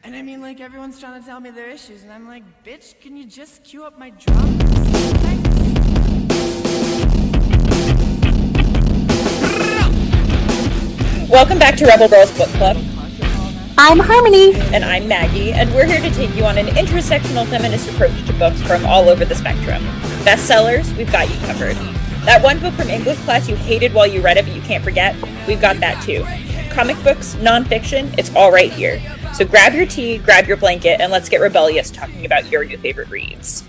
And I mean, like, everyone's trying to tell me their issues, and I'm like, bitch, can you just cue up my drums? Thanks. Welcome back to Rebel Girls Book Club. I'm Harmony. And I'm Maggie, and we're here to take you on an intersectional feminist approach to books from all over the spectrum. Bestsellers, we've got you covered. That one book from English class you hated while you read it but you can't forget, we've got that too. Comic books, nonfiction, it's all right here. So grab your tea, grab your blanket, and let's get rebellious talking about your new favorite reads.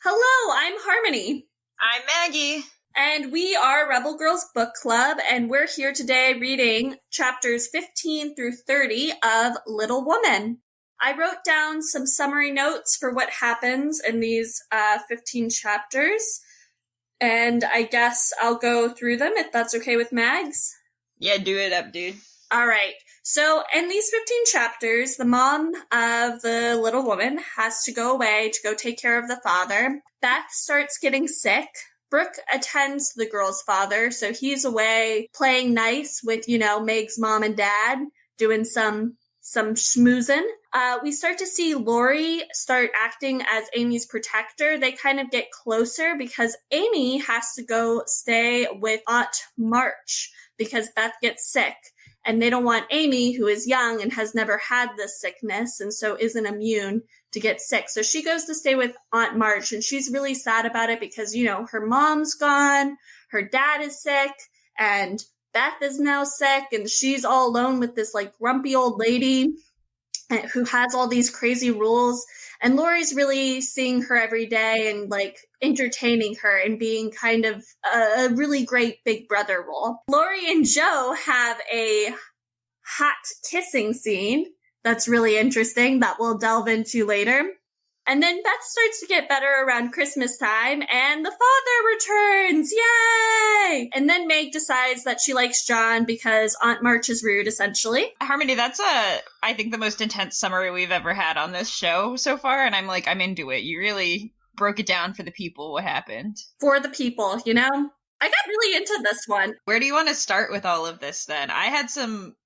Hello, I'm Harmony. I'm Maggie. And we are Rebel Girls Book Club, and we're here today reading chapters 15 through 30 of Little Woman. I wrote down some summary notes for what happens in these 15 chapters, and I guess I'll go through them if that's okay with Mags. Yeah, do it up, dude. All right. So in these 15 chapters, the mom of the little woman has to go away to go take care of the father. Beth starts getting sick. Brooke attends the girl's father, so he's away playing nice with, Meg's mom and dad, doing some schmoozing. We start to see Lori start acting as Amy's protector. They kind of get closer because Amy has to go stay with Aunt March because Beth gets sick. And they don't want Amy, who is young and has never had this sickness and so isn't immune, to get sick. So she goes to stay with Aunt March, and she's really sad about it because, her mom's gone, her dad is sick, and Beth is now sick, and she's all alone with this, grumpy old lady who has all these crazy rules. And Lori's really seeing her every day and, entertaining her and being kind of a really great big brother role. Lori and Joe have a hot kissing scene that's really interesting that we'll delve into later. And then Beth starts to get better around Christmas time, and the father returns! Yay! And then Meg decides that she likes John because Aunt March is rude, essentially. Harmony, that's I think the most intense summary we've ever had on this show so far, and I'm into it. You really broke it down for the people what happened. For the people, I got really into this one. Where do you want to start with all of this, then? I had some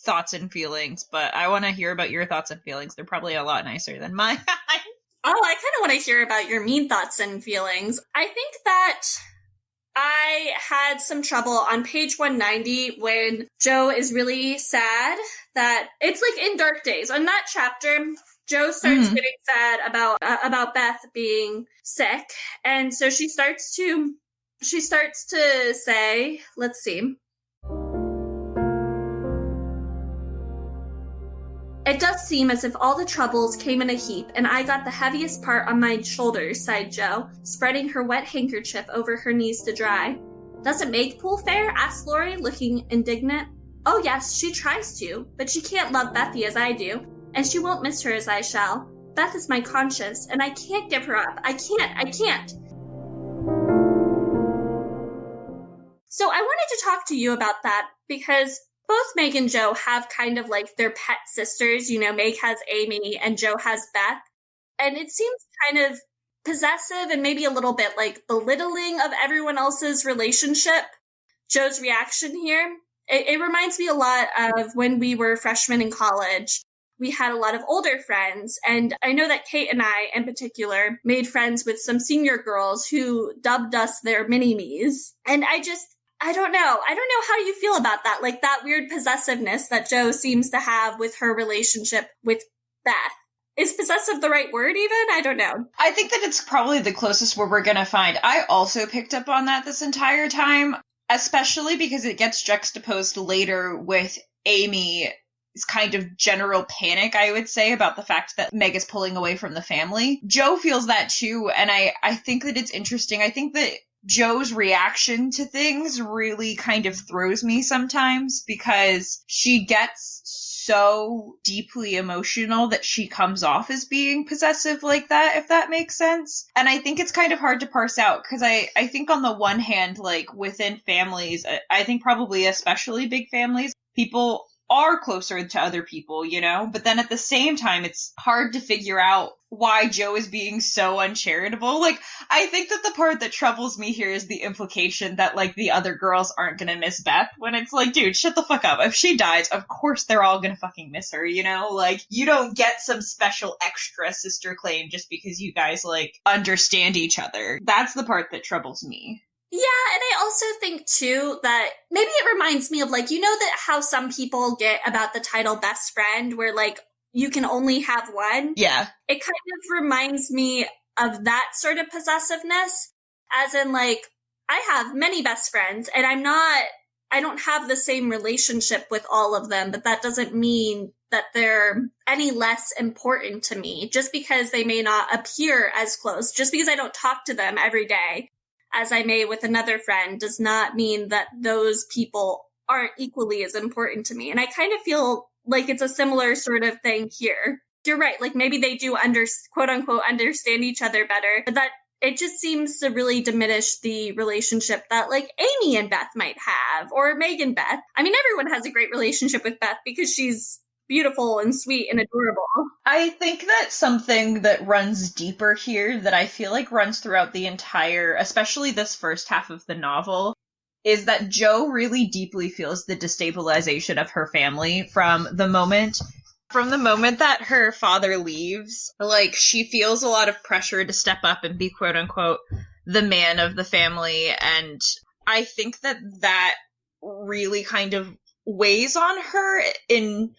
thoughts and feelings, but I want to hear about your thoughts and feelings. They're probably a lot nicer than mine. Oh, I kind of want to hear about your mean thoughts and feelings. I think that I had some trouble on page 190 when Joe is really sad that it's in Dark Days. On that chapter, Joe starts getting sad about Beth being sick. And so she starts to say, let's see. It does seem as if all the troubles came in a heap, and I got the heaviest part on my shoulders, sighed Joe, spreading her wet handkerchief over her knees to dry. Doesn't Meg pull fair? Asked Lori, looking indignant. Oh yes, she tries to, but she can't love Bethy as I do, and she won't miss her as I shall. Beth is my conscience, and I can't give her up. I can't. So I wanted to talk to you about that, because both Meg and Joe have kind of their pet sisters. Meg has Amy and Joe has Beth. And it seems kind of possessive and maybe a little bit belittling of everyone else's relationship. Joe's reaction here, it reminds me a lot of when we were freshmen in college. We had a lot of older friends, and I know that Kate and I, in particular, made friends with some senior girls who dubbed us their mini-me's. And I don't know how you feel about that, that weird possessiveness that Joe seems to have with her relationship with Beth. Is possessive the right word even? I don't know. I think that it's probably the closest word we're going to find. I also picked up on that this entire time, especially because it gets juxtaposed later with Amy's kind of general panic, I would say, about the fact that Meg is pulling away from the family. Joe feels that too, and I think that it's interesting. I think that Joe's reaction to things really kind of throws me sometimes because she gets so deeply emotional that she comes off as being possessive like that, if that makes sense. And I think it's kind of hard to parse out because I think on the one hand, within families, I think probably especially big families, people are closer to other people, you know? But then at the same time, it's hard to figure out why Jo is being so uncharitable. Like, I think that the part that troubles me here is the implication that, like, the other girls aren't gonna miss Beth, when it's like, dude, shut the fuck up. If she dies, of course they're all gonna fucking miss her, you know? Like, you don't get some special extra sister claim just because you guys, like, understand each other. That's the part that troubles me. Yeah, and I also think, too, that maybe it reminds me of, like, you know that how some people get about the title best friend, where, like, you can only have one? Yeah. It kind of reminds me of that sort of possessiveness, as in, like, I have many best friends, and I don't have the same relationship with all of them, but that doesn't mean that they're any less important to me, just because they may not appear as close, just because I don't talk to them every day, as I may with another friend, does not mean that those people aren't equally as important to me. And I kind of feel like it's a similar sort of thing here. You're right, like maybe they do quote unquote understand each other better, but that it just seems to really diminish the relationship that like Amy and Beth might have, or Meg and Beth. I mean, everyone has a great relationship with Beth because she's beautiful and sweet and adorable. I think that something that runs deeper here, that I feel like runs throughout the entire, especially this first half of the novel, is that Jo really deeply feels the destabilization of her family from the moment that her father leaves. Like, she feels a lot of pressure to step up and be quote unquote the man of the family, and I think that really kind of weighs on her in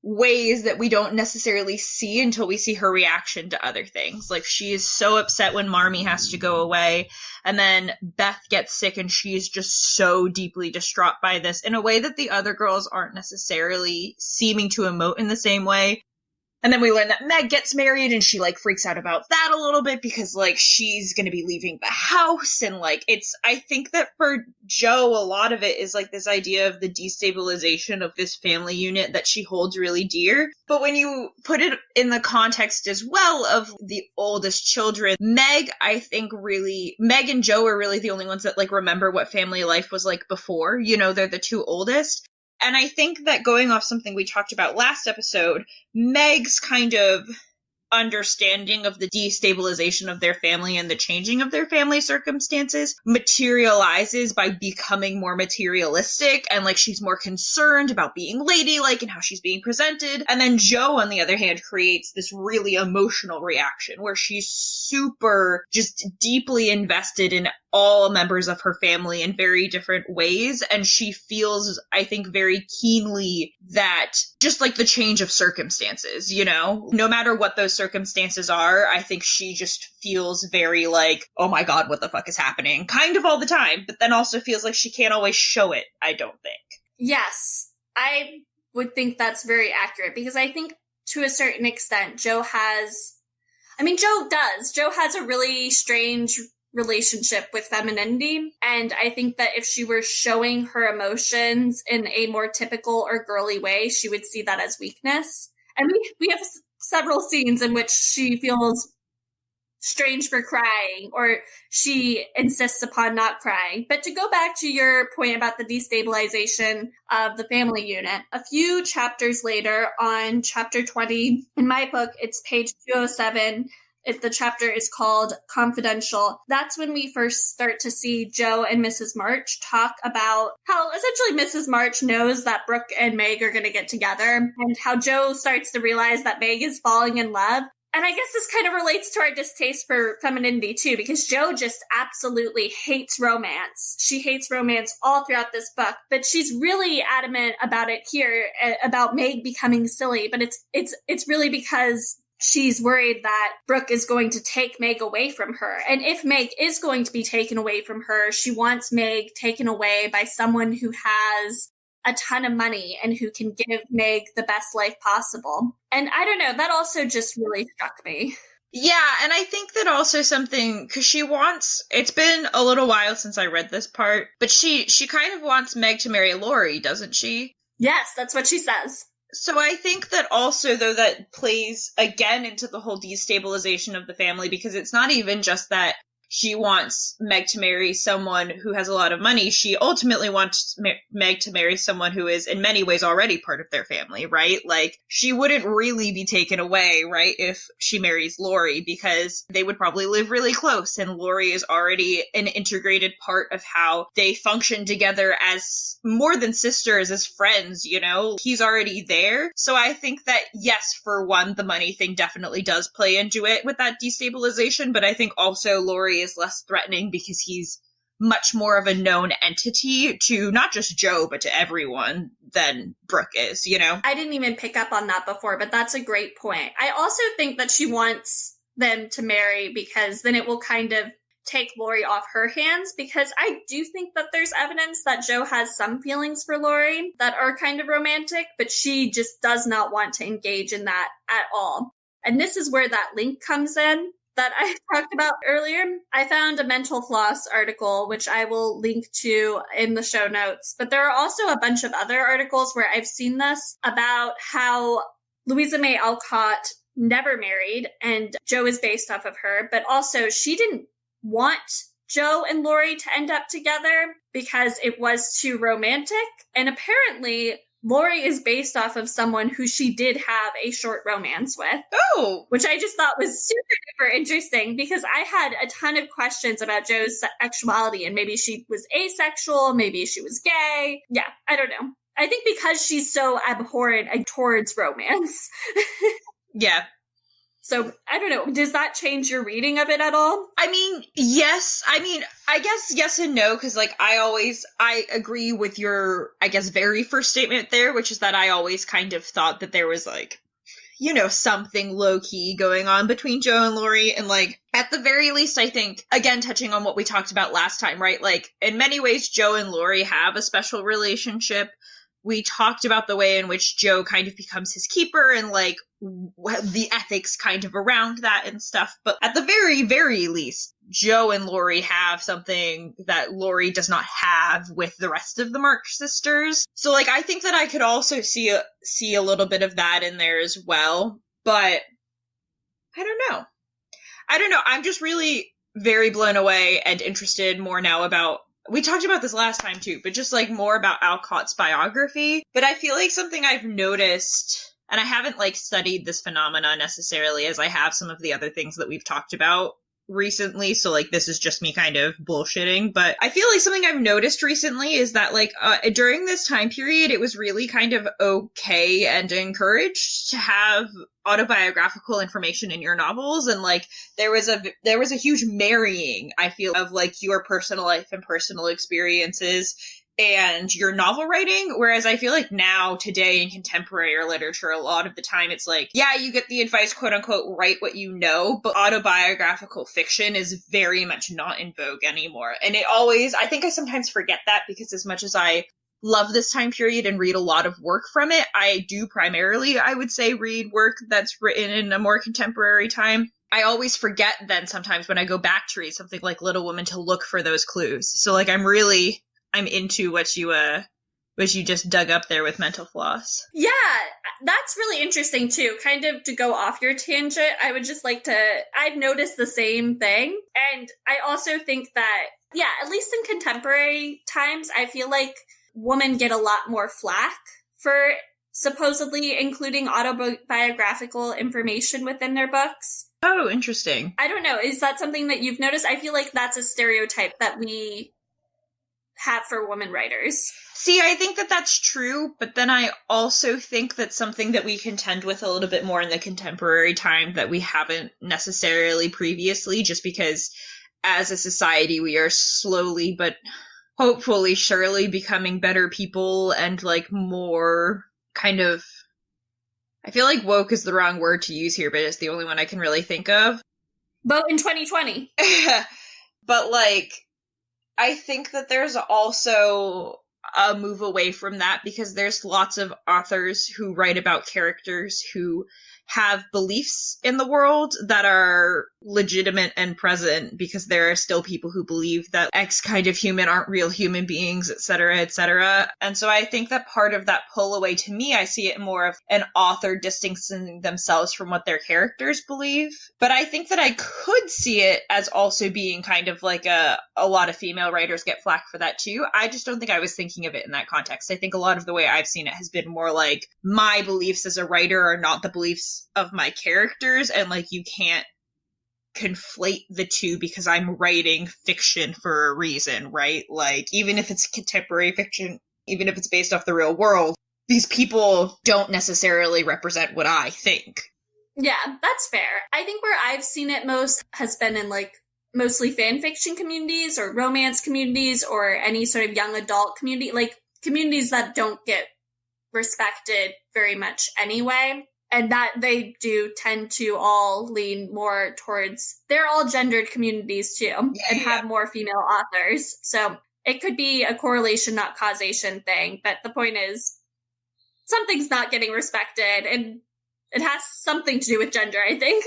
ways that we don't necessarily see until we see her reaction to other things. Like, she is so upset when Marmee has to go away, and then Beth gets sick, and she is just so deeply distraught by this in a way that the other girls aren't necessarily seeming to emote in the same way. And then we learn that Meg gets married, and she, like, freaks out about that a little bit because, like, she's gonna be leaving the house, and, like, I think that for Jo, a lot of it is, like, this idea of the destabilization of this family unit that she holds really dear. But when you put it in the context as well of the oldest children, Meg and Jo are really the only ones that, like, remember what family life was like before. You know, they're the two oldest. And I think that, going off something we talked about last episode, Meg's kind of understanding of the destabilization of their family and the changing of their family circumstances materializes by becoming more materialistic, and like she's more concerned about being ladylike and how she's being presented. And then Jo, on the other hand, creates this really emotional reaction where she's super just deeply invested in all members of her family in very different ways, and she feels, I think, very keenly that just like the change of circumstances, you know, no matter what those circumstances are, I think she just feels very like, oh my god, what the fuck is happening, kind of all the time, but then also feels like she can't always show it, I don't think. Yes, I would think that's very accurate, because I think to a certain extent Jo has a really strange relationship with femininity, and I think that if she were showing her emotions in a more typical or girly way, she would see that as weakness. And we have several scenes in which she feels strange for crying, or she insists upon not crying. But to go back to your point about the destabilization of the family unit, a few chapters later, on chapter 20 in my book, it's page 207, the chapter is called Confidential. That's when we first start to see Jo and Mrs. March talk about how essentially Mrs. March knows that Brooke and Meg are going to get together, and how Jo starts to realize that Meg is falling in love. And I guess this kind of relates to our distaste for femininity too, because Jo just absolutely hates romance. She hates romance all throughout this book, but she's really adamant about it here, about Meg becoming silly. But it's really because she's worried that Brooke is going to take Meg away from her. And if Meg is going to be taken away from her, she wants Meg taken away by someone who has a ton of money and who can give Meg the best life possible. And I don't know, that also just really struck me. Yeah, and I think that also something, because it's been a little while since I read this part, but she kind of wants Meg to marry Laurie, doesn't she? Yes, that's what she says. So I think that also, though, that plays again into the whole destabilization of the family, because it's not even just that she wants Meg to marry someone who has a lot of money. She ultimately wants Meg to marry someone who is in many ways already part of their family, right? Like, she wouldn't really be taken away, right, if she marries Laurie, because they would probably live really close, and Laurie is already an integrated part of how they function together as more than sisters, as friends, you know? He's already there. So I think that, yes, for one, the money thing definitely does play into it with that destabilization, but I think also Laurie is less threatening because he's much more of a known entity to not just Joe, but to everyone than Brooke is, you know? I didn't even pick up on that before, but that's a great point. I also think that she wants them to marry because then it will kind of take Laurie off her hands, because I do think that there's evidence that Joe has some feelings for Laurie that are kind of romantic, but she just does not want to engage in that at all. And this is where that link comes in that I talked about earlier. I found a Mental Floss article, which I will link to in the show notes. But there are also a bunch of other articles where I've seen this about how Louisa May Alcott never married, and Joe is based off of her, but also she didn't want Joe and Laurie to end up together because it was too romantic. And apparently Laurie is based off of someone who she did have a short romance with. Oh! Which I just thought was super, super interesting, because I had a ton of questions about Joe's sexuality, and maybe she was asexual, maybe she was gay. Yeah, I don't know. I think because she's so abhorrent towards romance. Yeah. So, I don't know. Does that change your reading of it at all? I mean, yes. I mean, I guess yes and no, because, like, I agree with your, I guess, very first statement there, which is that I always kind of thought that there was, like, you know, something low-key going on between Joe and Laurie, and, like, at the very least, I think, again, touching on what we talked about last time, right? Like, in many ways, Joe and Laurie have a special relationship. We talked about the way in which Joe kind of becomes his keeper and, like, the ethics kind of around that and stuff. But at the very, very least, Joe and Laurie have something that Laurie does not have with the rest of the March sisters. So, like, I think that I could also see a little bit of that in there as well. But I don't know. I'm just really very blown away and interested more now about, we talked about this last time too, but just, like, more about Alcott's biography. But I feel like something I've noticed, and I haven't, like, studied this phenomena necessarily as I have some of the other things that we've talked about recently, so, like, this is just me kind of bullshitting, but I feel like something I've noticed recently is that, like, during this time period, it was really kind of okay and encouraged to have autobiographical information in your novels, and, like, there was a huge marrying, I feel, of, like, your personal life and personal experiences and your novel writing, whereas I feel like now, today, in contemporary literature, a lot of the time it's like, yeah, you get the advice, quote unquote, write what you know, but autobiographical fiction is very much not in vogue anymore. And I think I sometimes forget that, because as much as I love this time period and read a lot of work from it, I do primarily, I would say, read work that's written in a more contemporary time. I always forget then sometimes when I go back to read something like Little Women to look for those clues. So, like, I'm into what you just dug up there with Mental Floss. Yeah, that's really interesting too. Kind of to go off your tangent, I would just like to, I've noticed the same thing. And I also think that, yeah, at least in contemporary times, I feel like women get a lot more flack for supposedly including autobiographical information within their books. Oh, interesting. I don't know. Is that something that you've noticed? I feel like that's a stereotype that we have for women writers. See, I think that that's true, but then I also think that's something that we contend with a little bit more in the contemporary time that we haven't necessarily previously, just because as a society we are slowly but hopefully surely becoming better people and, like, more kind of, I feel like woke is the wrong word to use here, but it's the only one I can really think of. Vote in 2020. But, like, I think that there's also a move away from that, because there's lots of authors who write about characters who have beliefs in the world that are legitimate and present because there are still people who believe that X kind of human aren't real human beings, etc., etc. And so I think that part of that pull away, to me, I see it more of an author distancing themselves from what their characters believe. But I think that I could see it as also being kind of like a lot of female writers get flack for that too. I just don't think I was thinking of it in that context. I think a lot of the way I've seen it has been more like my beliefs as a writer are not the beliefs of my characters, and like you can't conflate the two because I'm writing fiction for a reason, right? Like, even if it's contemporary fiction, even if it's based off the real world, these people don't necessarily represent what I think. Yeah, that's fair. I think where I've seen it most has been in like mostly fan fiction communities or romance communities or any sort of young adult community, like communities that don't get respected very much anyway. And that they do tend to all lean more towards, they're all gendered communities too, and have more female authors. So it could be a correlation, not causation thing. But the point is, something's not getting respected, and it has something to do with gender, I think.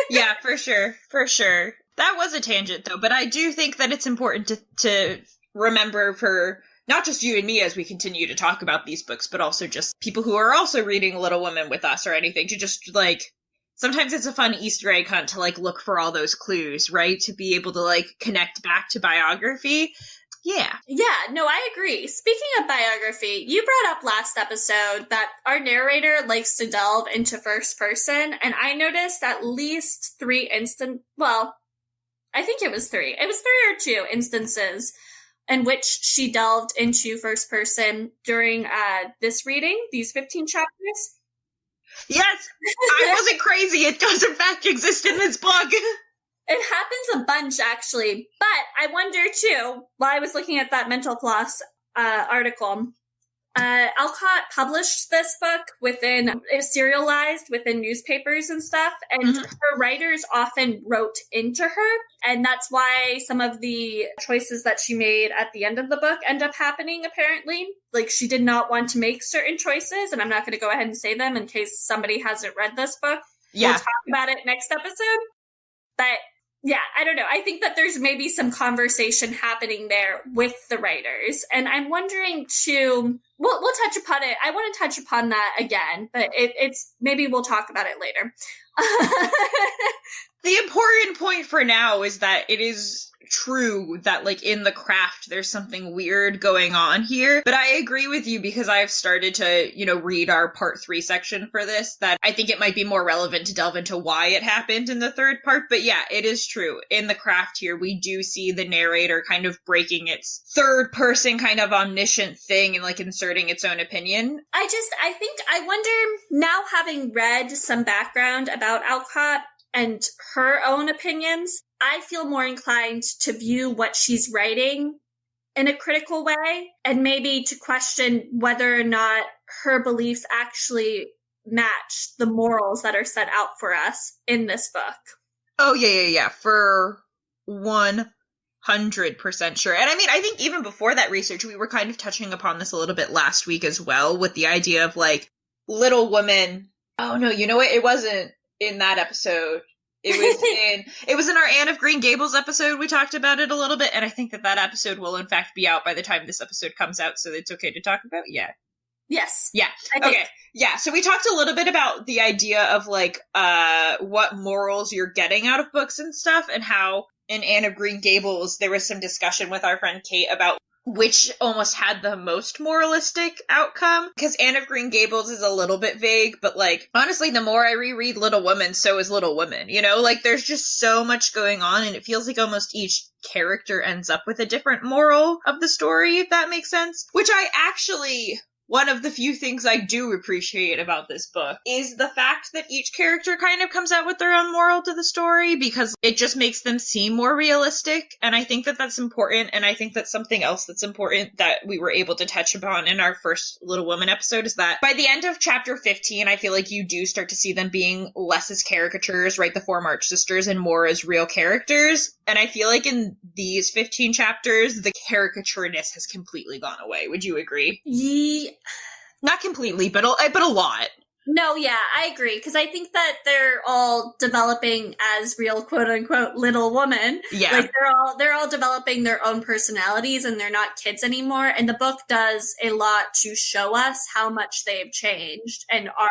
Yeah, for sure. For sure. That was a tangent though, but I do think that it's important to remember for not just you and me as we continue to talk about these books, but also just people who are also reading Little Women with us or anything, to just like, sometimes it's a fun Easter egg hunt to like look for all those clues, right? To be able to like connect back to biography. Yeah. Yeah, no, I agree. Speaking of biography, you brought up last episode that our narrator likes to delve into first person, and I noticed at least I think it was three. It was 3 or 2 instances in which she delved into first person during this reading, these 15 chapters. Yes, I wasn't crazy. It does in fact exist in this book. It happens a bunch, actually. But I wonder, too, while I was looking at that Mental Floss article, Alcott published this book serialized within newspapers and stuff, and her writers often wrote into her, and that's why some of the choices that she made at the end of the book end up happening, apparently. Like, she did not want to make certain choices, and I'm not going to go ahead and say them in case somebody hasn't read this book. Yeah. We'll talk about it next episode. But yeah, I don't know. I think that there's maybe some conversation happening there with the writers. And I'm wondering too, we'll touch upon it. I want to touch upon that again, but it's maybe we'll talk about it later. The important point for now is that it is true that, like, in the craft, there's something weird going on here. But I agree with you because I've started to, read our part 3 section for this, that I think it might be more relevant to delve into why it happened in the third part. But yeah, it is true. In the craft here, we do see the narrator kind of breaking its third person kind of omniscient thing and, like, inserting its own opinion. I wonder, now having read some background about Alcott and her own opinions, I feel more inclined to view what she's writing in a critical way and maybe to question whether or not her beliefs actually match the morals that are set out for us in this book. Oh, yeah. For 100% sure. And I mean, I think even before that research, we were kind of touching upon this a little bit last week as well, with the idea of, like, Little Woman. Oh, no, you know what? It wasn't in that episode. It was in our Anne of Green Gables episode. We talked about it a little bit, and I think that episode will in fact be out by the time this episode comes out, so it's okay to talk about. Yeah. Yes. Yeah. Okay. Yeah. So we talked a little bit about the idea of, like, what morals you're getting out of books and stuff, and how in Anne of Green Gables there was some discussion with our friend Kate about which almost had the most moralistic outcome, because Anne of Green Gables is a little bit vague, but, like, honestly, the more I reread Little Women, so is Little Women, like, there's just so much going on, and it feels like almost each character ends up with a different moral of the story, if that makes sense, which I actually... One of the few things I do appreciate about this book is the fact that each character kind of comes out with their own moral to the story, because it just makes them seem more realistic, and I think that that's important, and I think that's something else that's important that we were able to touch upon in our first Little Women episode, is that by the end of chapter 15, I feel like you do start to see them being less as caricatures, right, the 4 March sisters, and more as real characters, and I feel like in these 15 chapters, the caricatureness has completely gone away. Would you agree? Yeah. Not completely, but a lot. No, yeah, I agree. Because I think that they're all developing as real quote unquote little women. Yeah. Like they're all developing their own personalities and they're not kids anymore. And the book does a lot to show us how much they've changed and are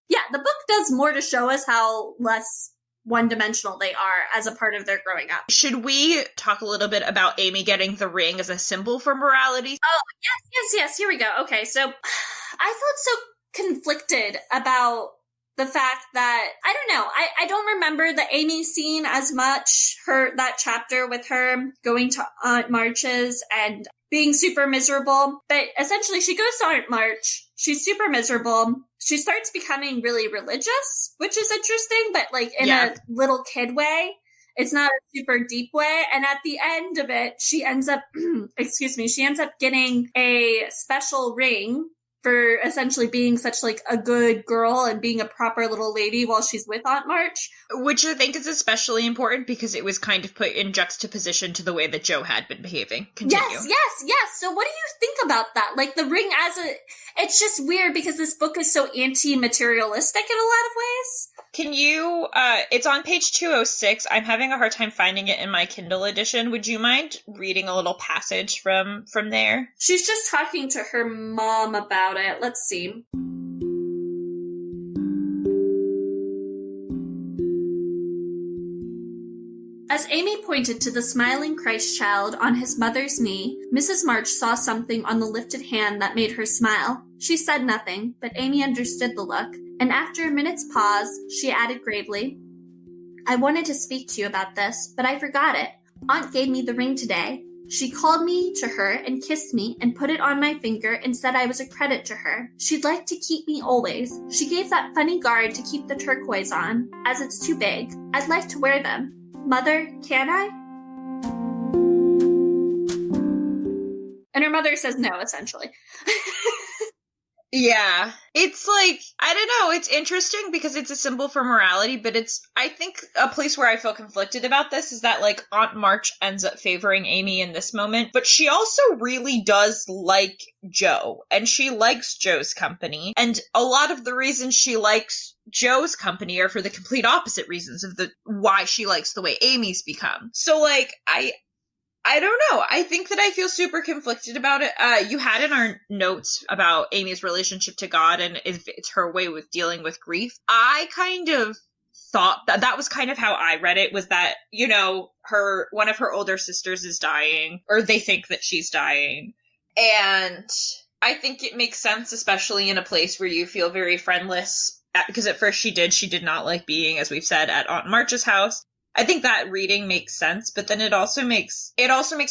Yeah, the book does more to show us how less one-dimensional they are as a part of their growing up. Should we talk a little bit about Amy getting the ring as a symbol for morality? Oh, yes, here we go. Okay, so I felt so conflicted about the fact that, I don't know, I don't remember the Amy scene as much, that chapter with her going to Aunt March's and being super miserable, but essentially she goes to Aunt March, she's super miserable, she starts becoming really religious, which is interesting, but like in a little kid way. It's not a super deep way. And at the end of it, she ends up, she ends up getting a special ring for essentially being such like a good girl and being a proper little lady while she's with Aunt March. Which I think is especially important because it was kind of put in juxtaposition to the way that Jo had been behaving. Continue. Yes. So what do you think about that? Like the ring it's just weird because this book is so anti-materialistic in a lot of ways. Can you, it's on page 206. I'm having a hard time finding it in my Kindle edition. Would you mind reading a little passage from there? She's just talking to her mom about it. Let's see. As Amy pointed to the smiling Christ child on his mother's knee, Mrs. March saw something on the lifted hand that made her smile. She said nothing, but Amy understood the look, and after a minute's pause, she added gravely, I wanted to speak to you about this, but I forgot it. Aunt gave me the ring today. She called me to her and kissed me and put it on my finger and said I was a credit to her. She'd like to keep me always. She gave that funny guard to keep the turquoise on, as it's too big. I'd like to wear them. Mother, can I? And her mother says no, essentially. Yeah. It's like, I don't know, it's interesting because it's a symbol for morality, but I think a place where I feel conflicted about this is that, like, Aunt March ends up favoring Amy in this moment, but she also really does like Jo, and she likes Jo's company, and a lot of the reasons she likes Jo's company are for the complete opposite reasons of why she likes the way Amy's become. So, like, I don't know. I think that I feel super conflicted about it. You had in our notes about Amy's relationship to God and if it's her way with dealing with grief. I kind of thought that was kind of how I read it, was that, you know, one of her older sisters is dying, or they think that she's dying. And I think it makes sense, especially in a place where you feel very friendless, because at first she did not like being, as we've said, at Aunt March's house. I think that reading makes sense, but then it also makes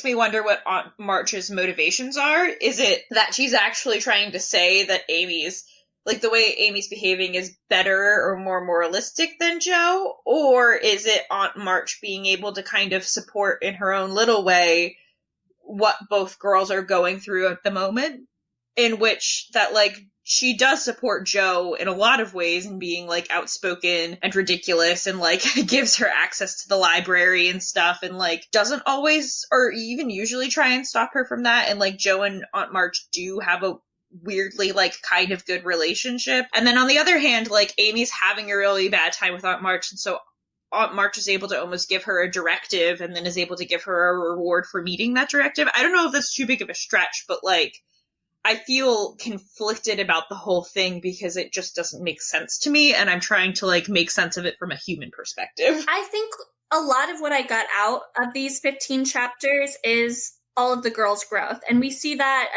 me wonder what Aunt March's motivations are. Is it that she's actually trying to say that Amy's, like, the way Amy's behaving is better or more moralistic than Jo? Or is it Aunt March being able to kind of support in her own little way what both girls are going through at the moment? In which that, like, she does support Jo in a lot of ways in being, like, outspoken and ridiculous and, like, gives her access to the library and stuff and, like, doesn't always or even usually try and stop her from that. And, like, Jo and Aunt March do have a weirdly, like, kind of good relationship. And then on the other hand, like, Amy's having a really bad time with Aunt March, and so Aunt March is able to almost give her a directive and then is able to give her a reward for meeting that directive. I don't know if that's too big of a stretch, but, like, I feel conflicted about the whole thing because it just doesn't make sense to me, and I'm trying to, like, make sense of it from a human perspective. I think a lot of what I got out of these 15 chapters is all of the girls' growth. And we see that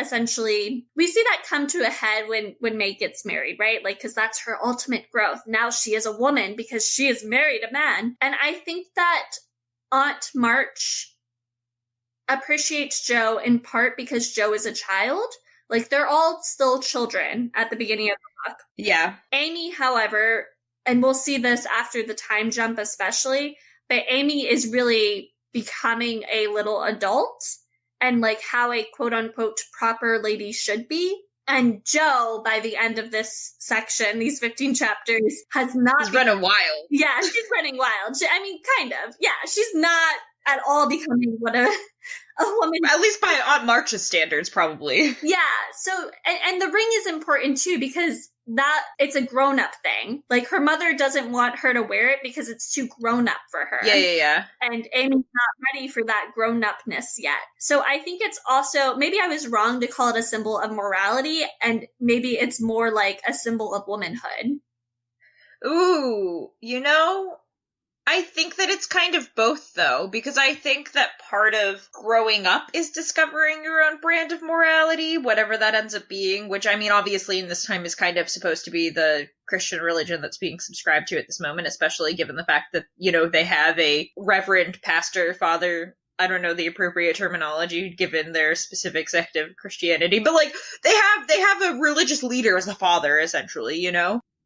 come to a head when May gets married, right? Like, because that's her ultimate growth. Now she is a woman because she has married a man. And I think that Aunt March appreciates Jo in part because Jo is a child. Like, they're all still children at the beginning of the book. Yeah. Amy, however, and we'll see this after the time jump especially, but Amy is really becoming a little adult and, like, how a quote-unquote proper lady should be. And Jo, by the end of this section, these 15 chapters, has not... She's running wild. Yeah, she's running wild. Kind of. Yeah, she's not at all becoming what a woman. At least by Aunt March's standards, probably. Yeah. So, and the ring is important too, because that it's a grown up thing. Like her mother doesn't want her to wear it because it's too grown up for her. Yeah. And Amy's not ready for that grown upness yet. So I think it's also, maybe I was wrong to call it a symbol of morality, and maybe it's more like a symbol of womanhood. Ooh, I think that it's kind of both, though, because I think that part of growing up is discovering your own brand of morality, whatever that ends up being, which, I mean, obviously in this time is kind of supposed to be the Christian religion that's being subscribed to at this moment, especially given the fact that, they have a reverend, pastor, father, I don't know the appropriate terminology given their specific sect of Christianity, but, like, they have a religious leader as a father, essentially,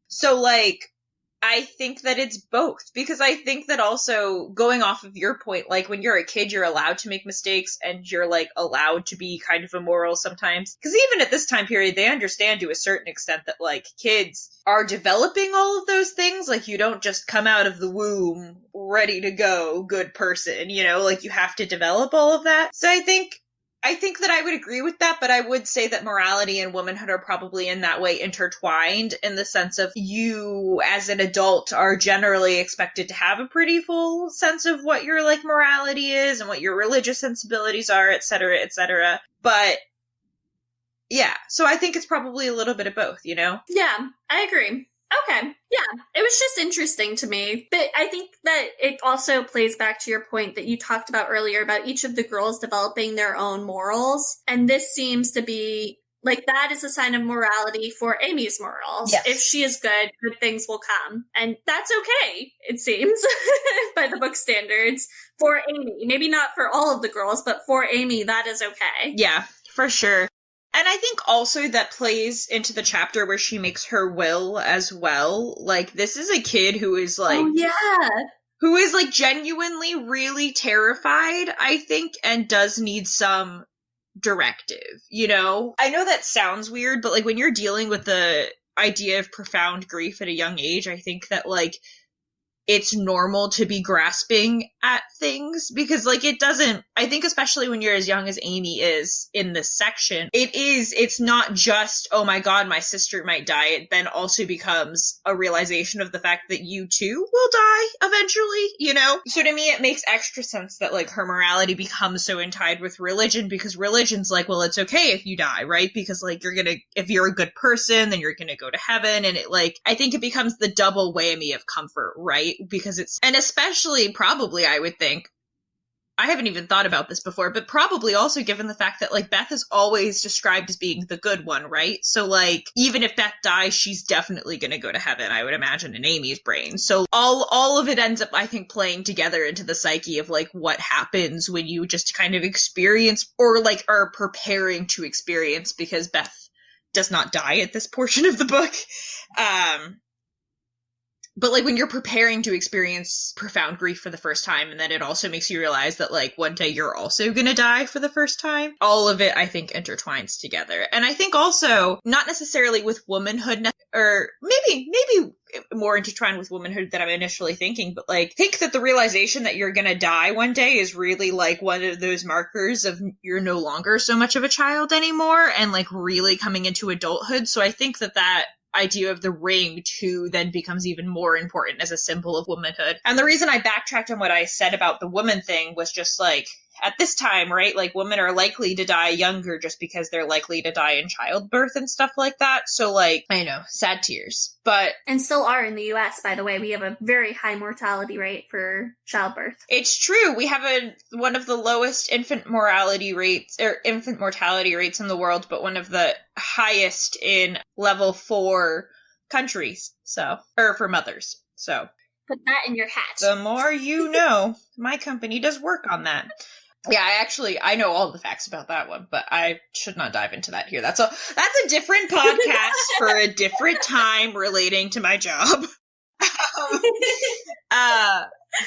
So, like, I think that it's both, because I think that also, going off of your point, like, when you're a kid, you're allowed to make mistakes, and you're, like, allowed to be kind of immoral sometimes. Because even at this time period, they understand to a certain extent that, like, kids are developing all of those things. Like, you don't just come out of the womb ready to go, good person, like, you have to develop all of that. So I think that I would agree with that, but I would say that morality and womanhood are probably in that way intertwined, in the sense of you as an adult are generally expected to have a pretty full sense of what your, like, morality is and what your religious sensibilities are, etc., etc. But yeah, so I think it's probably a little bit of both, Yeah, I agree. Okay. Yeah. It was just interesting to me. But I think that it also plays back to your point that you talked about earlier about each of the girls developing their own morals. And this seems to be like, that is a sign of morality for Amy's morals. Yes. If she is good things will come. And that's okay, it seems, by the book standards for Amy. Maybe not for all of the girls, but for Amy, that is okay. Yeah, for sure. And I think also that plays into the chapter where she makes her will as well. Like, this is a kid who is, like... Oh, yeah! Who is, like, genuinely really terrified, I think, and does need some directive, I know that sounds weird, but, like, when you're dealing with the idea of profound grief at a young age, I think that, like, it's normal to be grasping at things, because, like, I think especially when you're as young as Amy is in this section, it's not just, oh my god, my sister might die. It then also becomes a realization of the fact that you too will die eventually, So to me, it makes extra sense that, like, her morality becomes so entwined with religion, because religion's like, well, it's okay if you die, right? Because, like, if you're a good person, then you're gonna go to heaven, and it, like, I think it becomes the double whammy of comfort, right? Because and especially probably, I would think, I haven't even thought about this before, but probably also given the fact that, like, Beth is always described as being the good one, right? So, like, even if Beth dies, she's definitely gonna go to heaven, I would imagine, in Amy's brain. So all of it ends up, I think, playing together into the psyche of, like, what happens when you just kind of experience, or, like, are preparing to experience, because Beth does not die at this portion of the book. But, like, when you're preparing to experience profound grief for the first time, and then it also makes you realize that, like, one day you're also gonna die for the first time, all of it, I think, intertwines together. And I think also, not necessarily with womanhood, or maybe more intertwined with womanhood than I'm initially thinking, but, like, I think that the realization that you're gonna die one day is really, like, one of those markers of you're no longer so much of a child anymore, and, like, really coming into adulthood. So I think that idea of the ring too then becomes even more important as a symbol of womanhood. And the reason I backtracked on what I said about the woman thing was just, like, at this time, right, like, women are likely to die younger just because they're likely to die in childbirth and stuff like that. So, like, I know, sad tears. But and still are in the US, by the way. We have a very high mortality rate for childbirth. It's true. We have one of the lowest infant mortality rates in the world, but one of the highest in level 4 countries. So, or for mothers. So put that in your hat. The more you know. My company does work on that. Yeah, I know all the facts about that one, but I should not dive into that here. That's a different podcast for a different time relating to my job.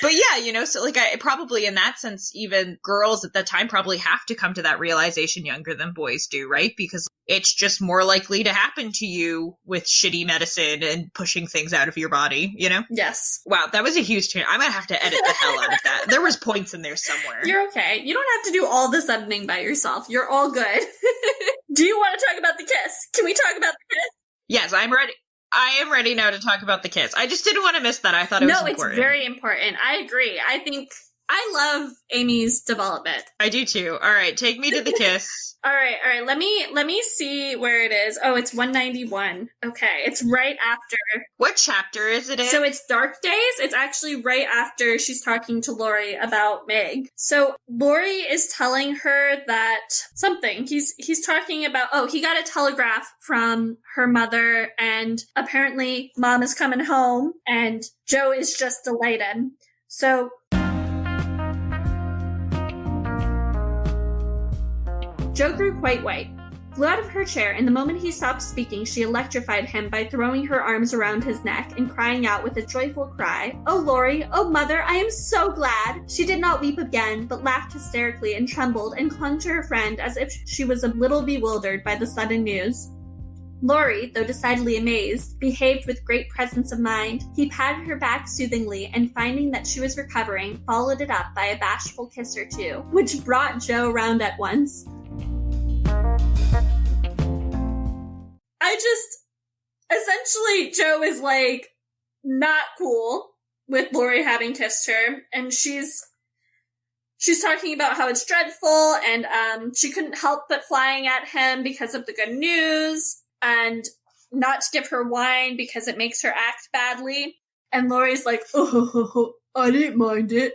But yeah, you know, so like I probably in that sense, even girls at that time probably have to come to that realization younger than boys do, right? Because it's just more likely to happen to you with shitty medicine and pushing things out of your body, you know? Yes. Wow, that was a huge tangent. I might have to edit the hell out of that. There was points in there somewhere. You're okay. You don't have to do all this editing by yourself. You're all good. Do you want to talk about the kiss? Can we talk about the kiss? Yes, I'm ready. I am ready now to talk about the kiss. I just didn't want to miss that. I thought it was important. No, it's very important. I agree. I think I love Amy's development. I do too. All right, take me to the kiss. All right. Let me see where it is. Oh, it's 191. Okay, it's right after. What chapter is it in? So it's Dark Days. It's actually right after she's talking to Laurie about Meg. So Laurie is telling her that something. He's talking about, oh, he got a telegraph from her mother, and apparently Mom is coming home, and Joe is just delighted. So Jo grew quite white, flew out of her chair, and the moment he stopped speaking, she electrified him by throwing her arms around his neck and crying out with a joyful cry, "Oh, Laurie! Oh, Mother! I am so glad!" She did not weep again, but laughed hysterically and trembled and clung to her friend as if she was a little bewildered by the sudden news. Laurie, though decidedly amazed, behaved with great presence of mind. He patted her back soothingly, and finding that she was recovering, followed it up by a bashful kiss or two, which brought Jo round at once. Essentially, Jo is, like, not cool with Laurie having kissed her, and she's talking about how it's dreadful, and, she couldn't help but flying at him because of the good news, and not to give her wine because it makes her act badly, and Laurie's like, "Oh, I didn't mind it."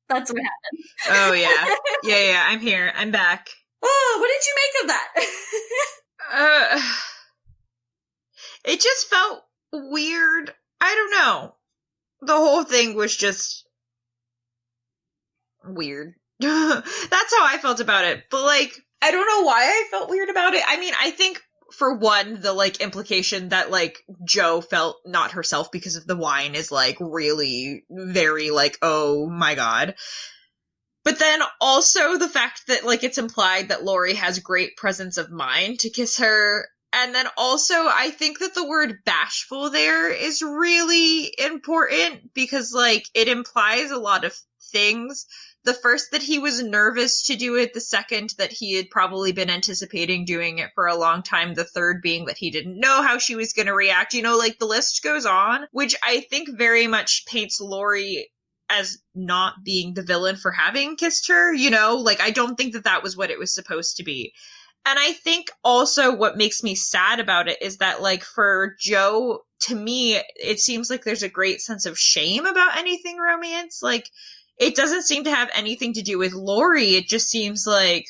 That's what happened. Oh, yeah. Yeah, I'm here. I'm back. Oh, what did you make of that? It just felt weird. I don't know. The whole thing was just weird. That's how I felt about it. But, like, I don't know why I felt weird about it. I mean, I think, for one, the, like, implication that, like, Jo felt not herself because of the wine is, like, really very, like, oh my god. But then also the fact that, like, it's implied that Laurie has great presence of mind to kiss her. And then also, I think that the word bashful there is really important because, like, it implies a lot of things. The first, that he was nervous to do it. The second, that he had probably been anticipating doing it for a long time. The third being that he didn't know how she was going to react. You know, like, the list goes on, which I think very much paints Laurie as not being the villain for having kissed her, you know? Like, I don't think that that was what it was supposed to be. And I think also what makes me sad about it is that, like, for Jo, to me, it seems like there's a great sense of shame about anything romance. Like, it doesn't seem to have anything to do with Laurie. It just seems like,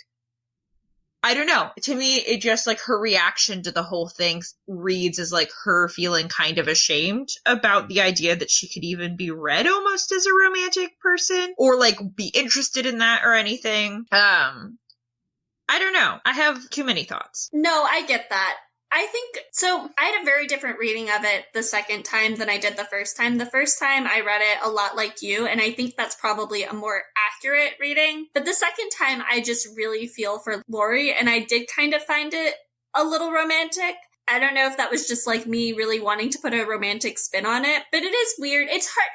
I don't know. To me, it just, like, her reaction to the whole thing reads as, like, her feeling kind of ashamed about the idea that she could even be read almost as a romantic person, or, like, be interested in that or anything. I don't know. I have too many thoughts. No, I get that. I think, so I had a very different reading of it the second time than I did the first time. The first time I read it a lot like you, and I think that's probably a more accurate reading. But the second time, I just really feel for Laurie, and I did kind of find it a little romantic. I don't know if that was just, like, me really wanting to put a romantic spin on it, but it is weird. It's hard.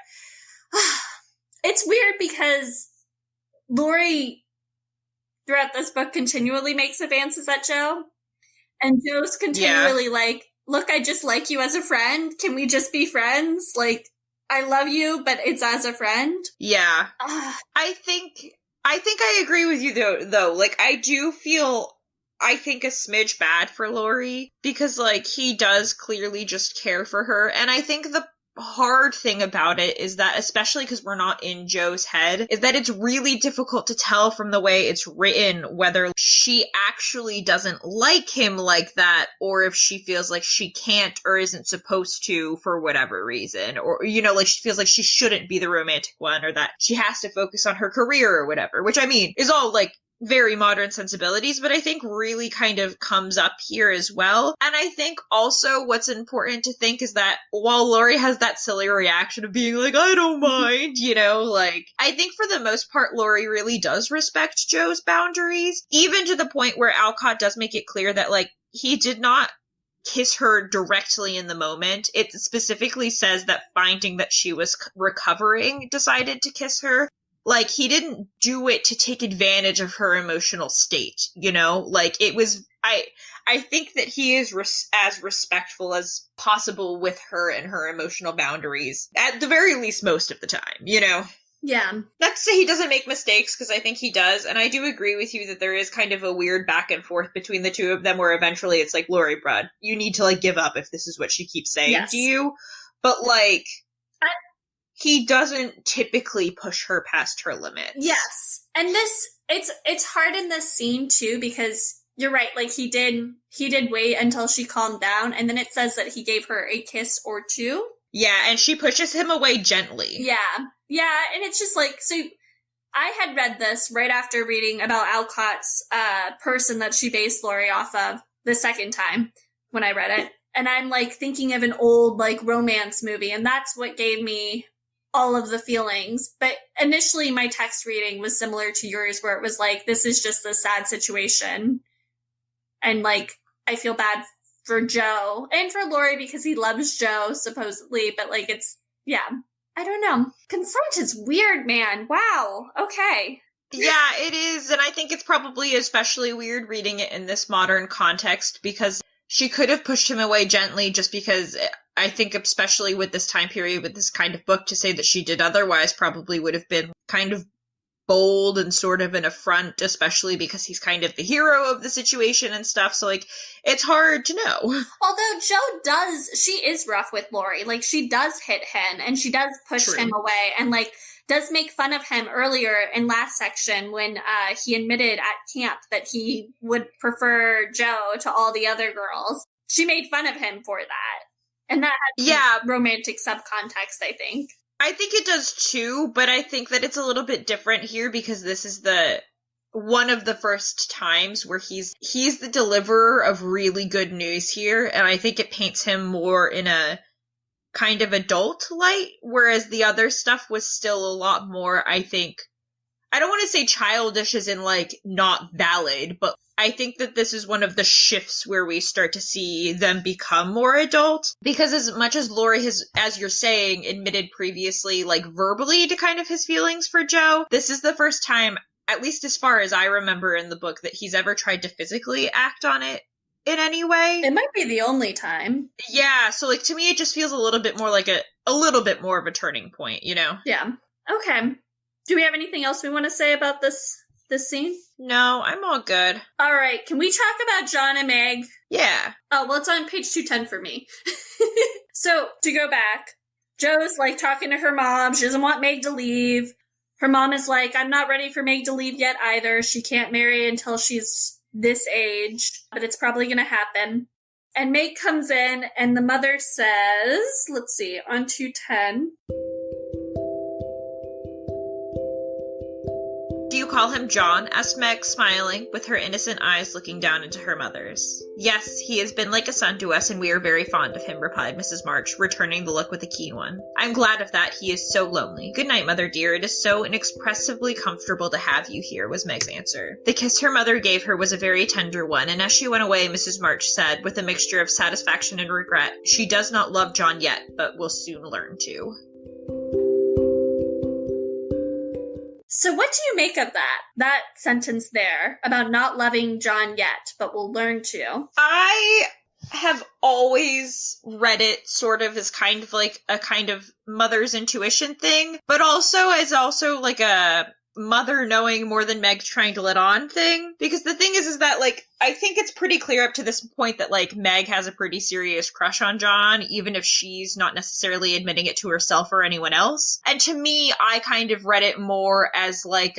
It's weird because Laurie, throughout this book, continually makes advances at Jo. And Jo's continually like, "Look, I just like you as a friend. Can we just be friends? Like, I love you, but it's as a friend." Yeah. I think I agree with you though. Like, I do feel, I think, a smidge bad for Laurie because, like, he does clearly just care for her. And I think the hard thing about it is that, especially because we're not in Jo's head, is that it's really difficult to tell from the way it's written whether she actually doesn't like him like that, or if she feels like she can't or isn't supposed to for whatever reason, or, you know, like, she feels like she shouldn't be the romantic one, or that she has to focus on her career or whatever, which, I mean, is all, like, very modern sensibilities, but I think really kind of comes up here as well. And I think also what's important to think is that while Laurie has that silly reaction of being like, I don't mind, you know, like, I think for the most part, Laurie really does respect Joe's boundaries, even to the point where Alcott does make it clear that, like, he did not kiss her directly in the moment. It specifically says that finding that she was recovering, decided to kiss her. Like, he didn't do it to take advantage of her emotional state, you know? Like, it was, I think that he is as respectful as possible with her and her emotional boundaries, at the very least most of the time, you know? Yeah. Not to say he doesn't make mistakes, because I think he does, and I do agree with you that there is kind of a weird back and forth between the two of them, where eventually it's like, Laurie, Brad, you need to, like, give up if this is what she keeps saying to you. But, like, he doesn't typically push her past her limits. Yes. And it's hard in this scene too, because you're right, like he did wait until she calmed down, and then it says that he gave her a kiss or two. Yeah, and she pushes him away gently. Yeah. Yeah, and it's just like, so I had read this right after reading about Alcott's person that she based Laurie off of the second time when I read it. And I'm like thinking of an old like romance movie, and that's what gave me all of the feelings. But initially my text reading was similar to yours, where it was like, this is just a sad situation. And like, I feel bad for Joe and for Laurie because he loves Joe, supposedly. But like, it's, yeah, I don't know. Consent is weird, man. Wow. Okay. Yeah, it is. And I think it's probably especially weird reading it in this modern context, because she could have pushed him away gently, just because I think especially with this time period, with this kind of book, to say that she did otherwise probably would have been kind of bold and sort of an affront, especially because he's kind of the hero of the situation and stuff. So, like, it's hard to know. Although she is rough with Laurie. Like, she does hit him and she does push him away, and like does make fun of him earlier in last section when he admitted at camp that he would prefer Joe to all the other girls. She made fun of him for that. And that had romantic subcontext, I think. I think it does too, but I think that it's a little bit different here because this is one of the first times where he's the deliverer of really good news here, and I think it paints him more in a kind of adult light, whereas the other stuff was still a lot more, I think, I don't want to say childish as in like not valid, but I think that this is one of the shifts where we start to see them become more adult. Because as much as Laurie has, as you're saying, admitted previously, like verbally to kind of his feelings for Joe, this is the first time, at least as far as I remember in the book, that he's ever tried to physically act on it in any way. It might be the only time. Yeah, so like to me it just feels a little bit more like a little bit more of a turning point, you know? Yeah. Okay. Do we have anything else we want to say about this scene? No, I'm all good. All right. Can we talk about John and Meg? Yeah. Oh, well, it's on page 210 for me. So, to go back, Joe's like talking to her mom. She doesn't want Meg to leave. Her mom is like, I'm not ready for Meg to leave yet either. She can't marry until she's this age, but it's probably going to happen. And Meg comes in and the mother says, let's see, on 210. Do you call him John? Asked Meg, smiling, with her innocent eyes looking down into her mother's. Yes, he has been like a son to us, and we are very fond of him, replied Mrs. March, returning the look with a keen one. I'm glad of that. He is so lonely. Good night, mother dear. It is so inexpressibly comfortable to have you here, was Meg's answer. The kiss her mother gave her was a very tender one, and as she went away, Mrs. March said, with a mixture of satisfaction and regret, she does not love John yet, but will soon learn to. So what do you make of that sentence there about not loving John yet, but will learn to? I have always read it sort of as kind of like a kind of mother's intuition thing, but also as also like a mother knowing more than Meg trying to let on thing. Because the thing is that, like, I think it's pretty clear up to this point that, like, Meg has a pretty serious crush on John, even if she's not necessarily admitting it to herself or anyone else. And to me, I kind of read it more as, like,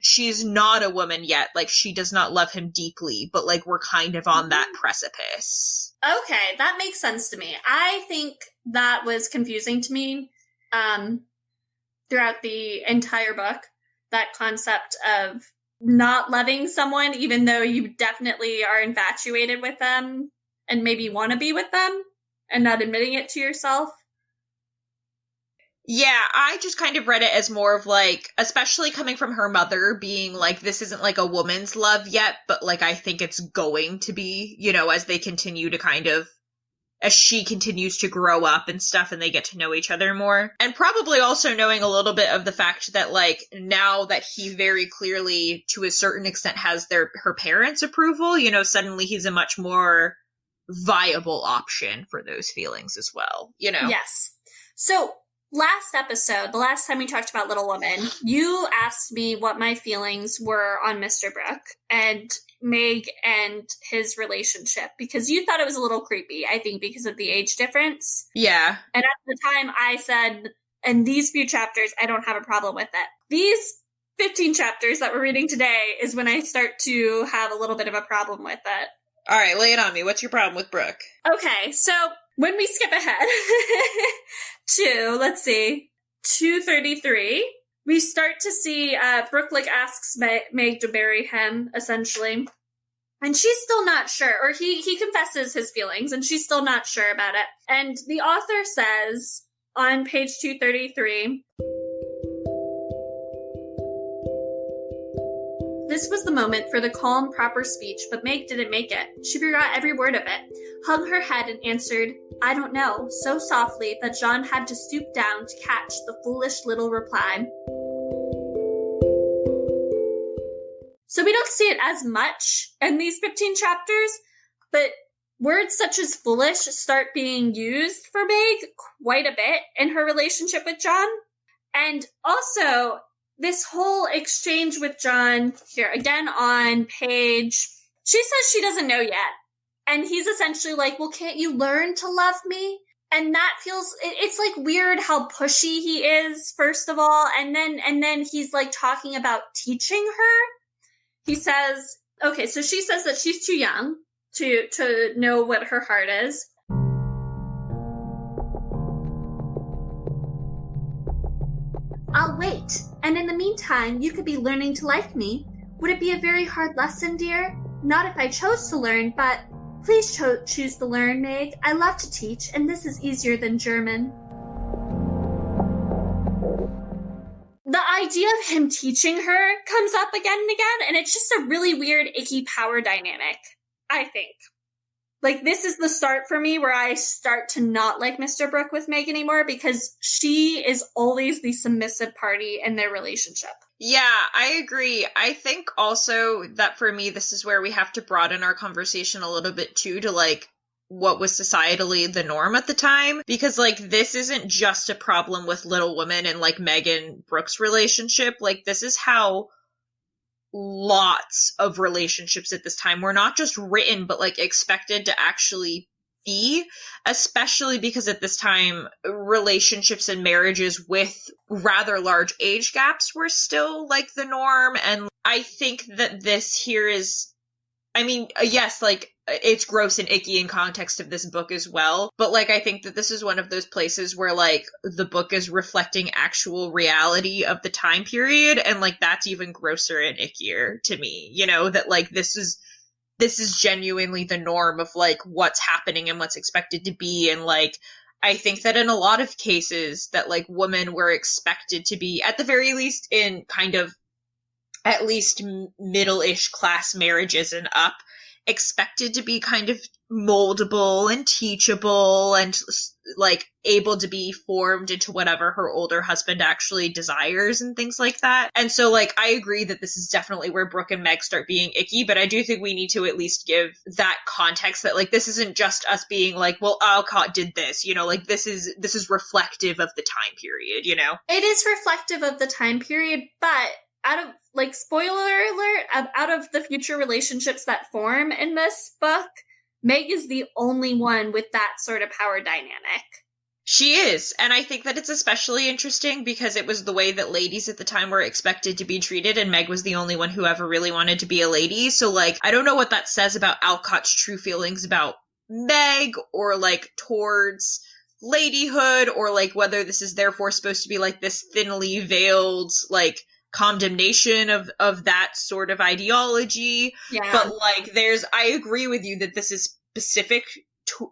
she's not a woman yet. Like, she does not love him deeply, but, like, we're kind of on that precipice. Okay, that makes sense to me. I think that was confusing to me throughout the entire book. That concept of not loving someone, even though you definitely are infatuated with them and maybe want to be with them and not admitting it to yourself. Yeah, I just kind of read it as more of like, especially coming from her mother, being like, this isn't like a woman's love yet, but like, I think it's going to be, you know, as they continue to kind of, as she continues to grow up and stuff and they get to know each other more. And probably also knowing a little bit of the fact that like, now that he very clearly, to a certain extent, has her parents' approval, you know, suddenly he's a much more viable option for those feelings as well, you know? Yes. So, last episode, the last time we talked about Little Woman, you asked me what my feelings were on Mr. Brooke and Meg and his relationship, because you thought it was a little creepy, I think, because of the age difference. Yeah. And at the time, I said, in these few chapters, I don't have a problem with it. These 15 chapters that we're reading today is when I start to have a little bit of a problem with it. All right, lay it on me. What's your problem with Brooke? Okay, so when we skip ahead to, let's see, 233, we start to see Brooke like asks Meg to marry him, essentially. And she's still not sure, or he confesses his feelings, and she's still not sure about it. And the author says on page 233, this was the moment for the calm, proper speech, but Meg didn't make it. She forgot every word of it, hung her head and answered, I don't know, so softly that Jean had to stoop down to catch the foolish little reply. So we don't see it as much in these 15 chapters, but words such as foolish start being used for Meg quite a bit in her relationship with John. And also, this whole exchange with John here, again on page, she says she doesn't know yet. And he's essentially like, well, can't you learn to love me? And that feels, it's like weird how pushy he is, first of all. And then he's like talking about teaching her. He says, okay, so she says that she's too young to know what her heart is. I'll wait. And in the meantime, you could be learning to like me. Would it be a very hard lesson, dear? Not if I chose to learn, but please choose to learn, Meg. I love to teach, and this is easier than German. The idea of him teaching her comes up again and again, and it's just a really weird, icky power dynamic, I think. Like, this is the start for me where I start to not like Mr. Brooke with Meg anymore, because she is always the submissive party in their relationship. Yeah, I agree. I think also that for me, this is where we have to broaden our conversation a little bit too, to like what was societally the norm at the time. Because like, this isn't just a problem with Little Women and like Meg and Brooke's relationship. Like, this is how lots of relationships at this time were not just written, but like expected to actually be, especially because at this time, relationships and marriages with rather large age gaps were still like the norm. And I think that this here is, I mean, yes, like, it's gross and icky in context of this book as well, but like, I think that this is one of those places where like the book is reflecting actual reality of the time period, and like that's even grosser and ickier to me, you know, that like this is genuinely the norm of like what's happening and what's expected to be. And like, I think that in a lot of cases that like women were expected to be, at the very least in kind of at least middle-ish class marriages and up, expected to be kind of moldable and teachable and like able to be formed into whatever her older husband actually desires and things like that. And so like, I agree that this is definitely where Brooke and Meg start being icky, but I do think we need to at least give that context that like, this isn't just us being like, well, Alcott did this, you know, like this is reflective of the time period, you know? It is reflective of the time period, but out of, like, spoiler alert, out of the future relationships that form in this book, Meg is the only one with that sort of power dynamic. She is, and I think that it's especially interesting because it was the way that ladies at the time were expected to be treated, and Meg was the only one who ever really wanted to be a lady. So, like, I don't know what that says about Alcott's true feelings about Meg, or, like, towards ladyhood, or, like, whether this is therefore supposed to be, like, this thinly veiled, like, condemnation of that sort of ideology. Yeah. But like I agree with you that this is specific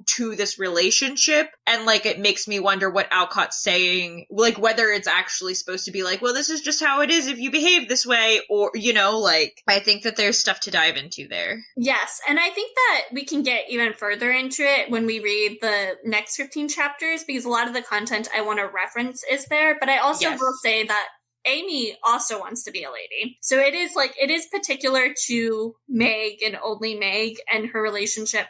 to this relationship, and like it makes me wonder what Alcott's saying, like whether it's actually supposed to be like, well, this is just how it is if you behave this way, or like I think that there's stuff to dive into there. Yes, and I think that we can get even further into it when we read the next 15 chapters, because a lot of the content I want to reference is there, but I also will say that Amy also wants to be a lady. So it is particular to Meg and only Meg and her relationship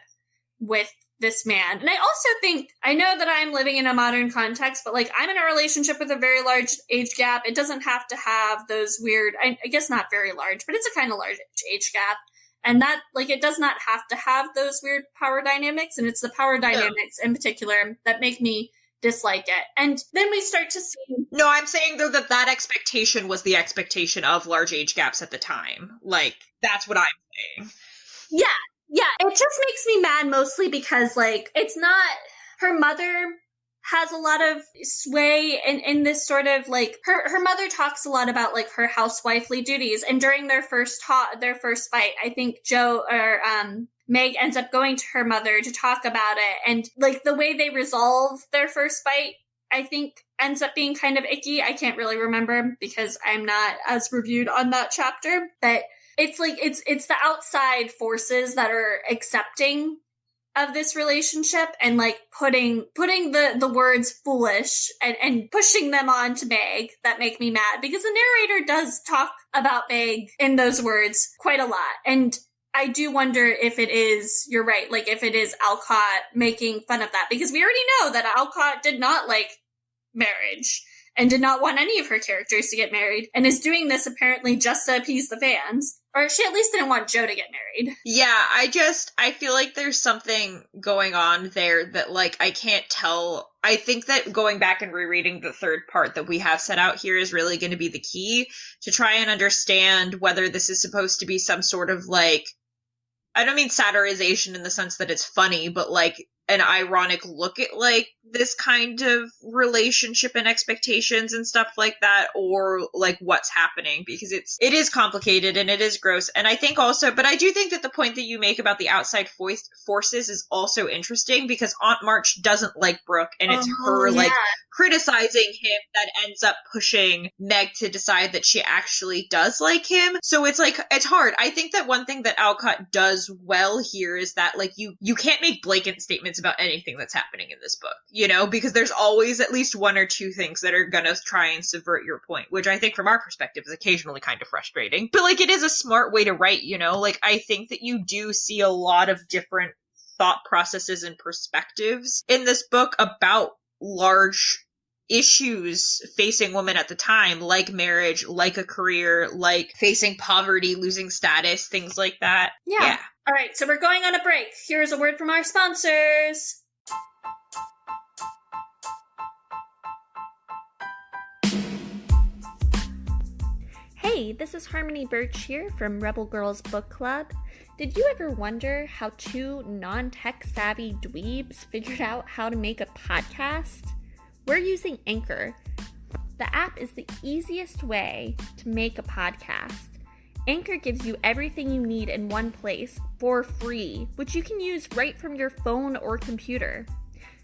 with this man. And I also think, I know that I'm living in a modern context, but like I'm in a relationship with a very large age gap. It doesn't have to have those weird, I guess not very large, but it's a kind of large age gap. And that, like, it does not have to have those weird power dynamics. And it's the power dynamics in particular that make me dislike it. And then we start to see... No, I'm saying though that expectation was the expectation of large age gaps at the time. Like, that's what I'm saying. Yeah, it just makes me mad mostly because, like, it's not... Her mother has a lot of sway in this sort of, like... Her mother talks a lot about, like, her housewifely duties, and during their first fight, I think Meg ends up going to her mother to talk about it, and, like, the way they resolve their first fight, I think, ends up being kind of icky. I can't really remember because I'm not as reviewed on that chapter, but... It's like, it's the outside forces that are accepting of this relationship and like putting the words foolish and pushing them on to Meg that make me mad, because the narrator does talk about Meg in those words quite a lot. And I do wonder if it is, you're right, like if it is Alcott making fun of that, because we already know that Alcott did not like marriage and did not want any of her characters to get married, and is doing this apparently just to appease the fans. Or she at least didn't want Joe to get married. Yeah, I feel like there's something going on there that, like, I can't tell. I think that going back and rereading the third part that we have set out here is really going to be the key to try and understand whether this is supposed to be some sort of, like, I don't mean satirization in the sense that it's funny, but, like, an ironic look at, like, this kind of relationship and expectations and stuff like that, or, like, what's happening, because it is complicated and it is gross. And I think also, but I do think that the point that you make about the outside forces is also interesting, because Aunt March doesn't like Brooke, and it's her, like, criticizing him that ends up pushing Meg to decide that she actually does like him. So it's, like, it's hard. I think that one thing that Alcott does well here is that, like, you can't make blatant statements about anything that's happening in this book, because there's always at least one or two things that are gonna try and subvert your point, which I think from our perspective is occasionally kind of frustrating. But, like, it is a smart way to write, like, I think that you do see a lot of different thought processes and perspectives in this book about large issues facing women at the time, like marriage, like a career, like facing poverty, losing status, things like that. Yeah. All right, so we're going on a break. Here's a word from our sponsors. Hey, this is Harmony Birch here from Rebel Girls Book Club. Did you ever wonder how two non-tech savvy dweebs figured out how to make a podcast? We're using Anchor. The app is the easiest way to make a podcast. Anchor gives you everything you need in one place for free, which you can use right from your phone or computer.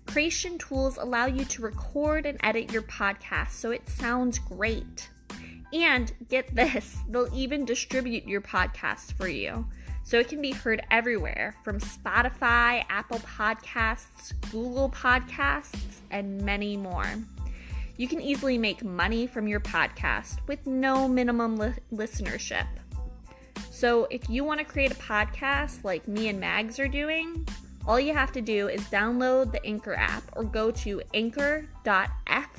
Creation tools allow you to record and edit your podcast so it sounds great. And get this, they'll even distribute your podcast for you, so it can be heard everywhere, from Spotify, Apple Podcasts, Google Podcasts, and many more. You can easily make money from your podcast with no minimum listenership. So if you want to create a podcast like me and Mags are doing, all you have to do is download the Anchor app or go to anchor.f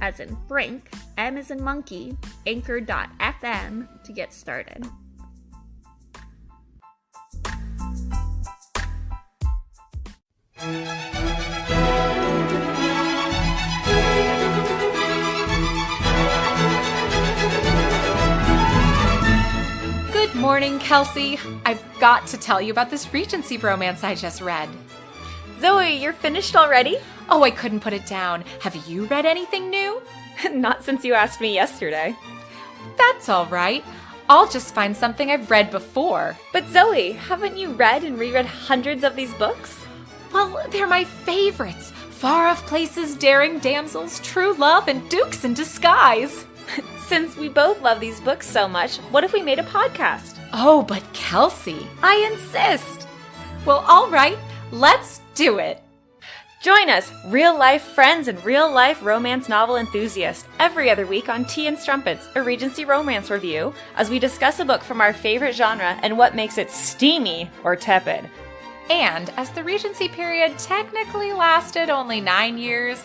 as in Frank, M as in monkey, anchor.fm to get started. Good morning, Kelsey. I've got to tell you about this Regency romance I just read. Zoe, you're finished already? Oh, I couldn't put it down. Have you read anything new? Not since you asked me yesterday. That's all right. I'll just find something I've read before. But Zoe, haven't you read and reread hundreds of these books? Well, they're my favorites. Far Off Places, Daring Damsels, True Love, and Dukes in Disguise. Since we both love these books so much, what if we made a podcast? Oh, but Kelsey. I insist! Well, all right. Let's do it. Join us, real-life friends and real-life romance novel enthusiasts, every other week on Tea and Strumpets, a Regency romance review, as we discuss a book from our favorite genre and what makes it steamy or tepid. And as the Regency period technically lasted only 9 years,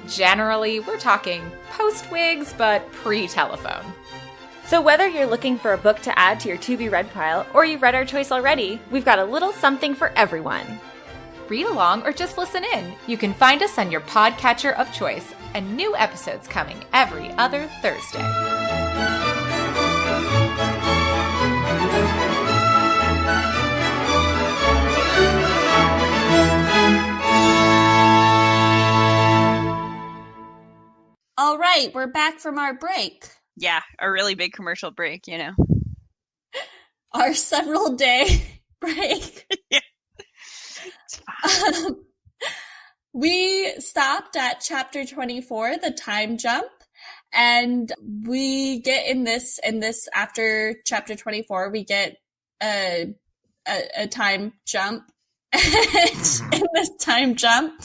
generally we're talking post-wigs but pre-telephone. So whether you're looking for a book to add to your to-be-read pile or you've read our choice already, we've got a little something for everyone. Read along or just listen in. You can find us on your podcatcher of choice, and new episodes coming every other Thursday. All right, we're back from our break. Yeah, a really big commercial break, you know. Our several day break. Yeah. It's fine. We stopped at chapter 24, the time jump, and we get in this after chapter 24, we get a time jump. And in this time jump,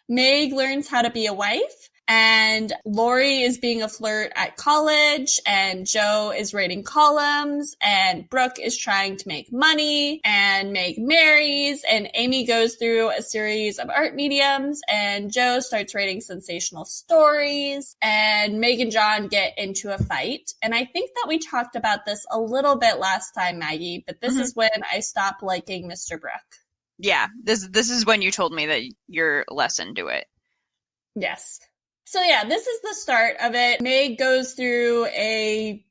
Meg learns how to be a wife. And Lori is being a flirt at college, and Joe is writing columns, and Brooke is trying to make money, and Meg marries, and Amy goes through a series of art mediums, and Joe starts writing sensational stories, and Meg and John get into a fight. And I think that we talked about this a little bit last time, Maggie, but this is when I stopped liking Mr. Brooke. Yeah, this is when you told me that you're less into it. Yes. So yeah, this is the start of it. Meg goes through a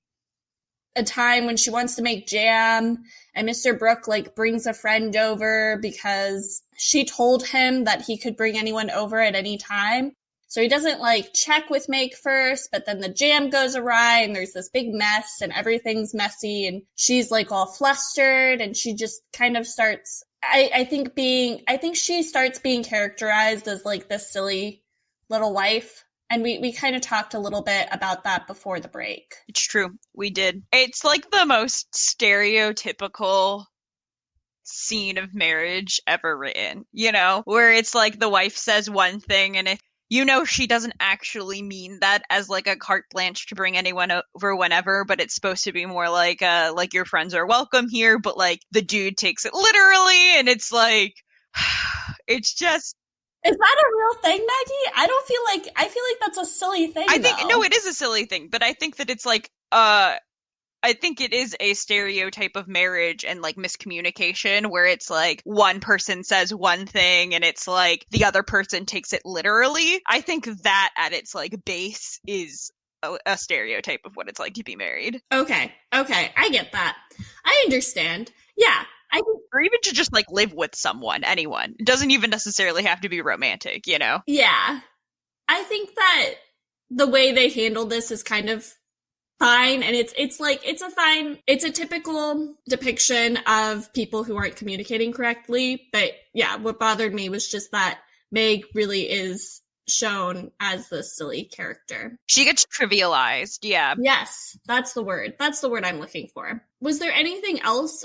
time when she wants to make jam, and Mr. Brooke brings a friend over because she told him that he could bring anyone over at any time. So he doesn't check with Meg first, but then the jam goes awry and there's this big mess and everything's messy, and she's all flustered, and she just kind of starts I think she starts being characterized as this silly little wife. And we kind of talked a little bit about that before the break. It's true. We did. It's the most stereotypical scene of marriage ever written, where it's the wife says one thing and she doesn't actually mean that as a carte blanche to bring anyone over whenever, but it's supposed to be more like your friends are welcome here, but the dude takes it literally, and it's it's just. Is that a real thing, Maggie? I feel like that's a silly thing. I think no, it is a silly thing, but I think that it's I think it is a stereotype of marriage and miscommunication where it's one person says one thing and it's the other person takes it literally. I think that at its base is a stereotype of what it's like to be married. Okay, I get that. I understand. Yeah. Or even to just live with someone, anyone. It doesn't even necessarily have to be romantic, Yeah. I think that the way they handle this is kind of fine, and it's a typical depiction of people who aren't communicating correctly. But yeah, what bothered me was just that Meg really is shown as the silly character. She gets trivialized, yeah. Yes, that's the word. That's the word I'm looking for. Was there anything else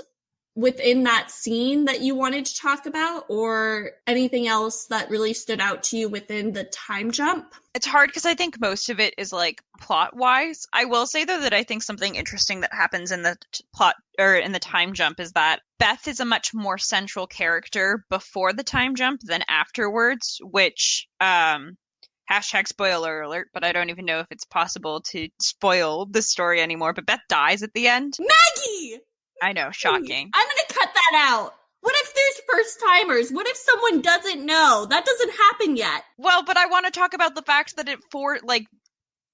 within that scene that you wanted to talk about, or anything else that really stood out to you within the time jump? It's hard because I think most of it is plot wise. I will say though that I think something interesting that happens in the plot or in the time jump is that Beth is a much more central character before the time jump than afterwards, which hashtag spoiler alert, but I don't even know if it's possible to spoil the story anymore, but Beth dies at the end. Maggie! I know, shocking. I'm gonna cut that out. What if there's first timers? What if someone doesn't know? That doesn't happen yet. Well, but I want to talk about the fact that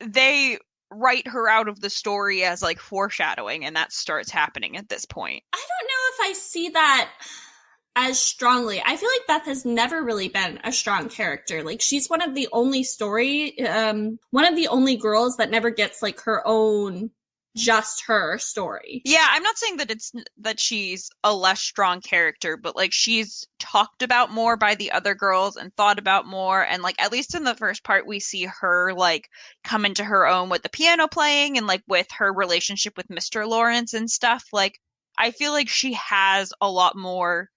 they write her out of the story as foreshadowing, and that starts happening at this point. I don't know if I see that as strongly. I feel like Beth has never really been a strong character. She's one of the only girls that never gets her own just her story. Yeah, I'm not saying that she's a less strong character, but like she's talked about more by the other girls and thought about more, and like at least in the first part we see her like come into her own with the piano playing and like with her relationship with Mr. Lawrence and stuff. Like I feel like she has a lot more.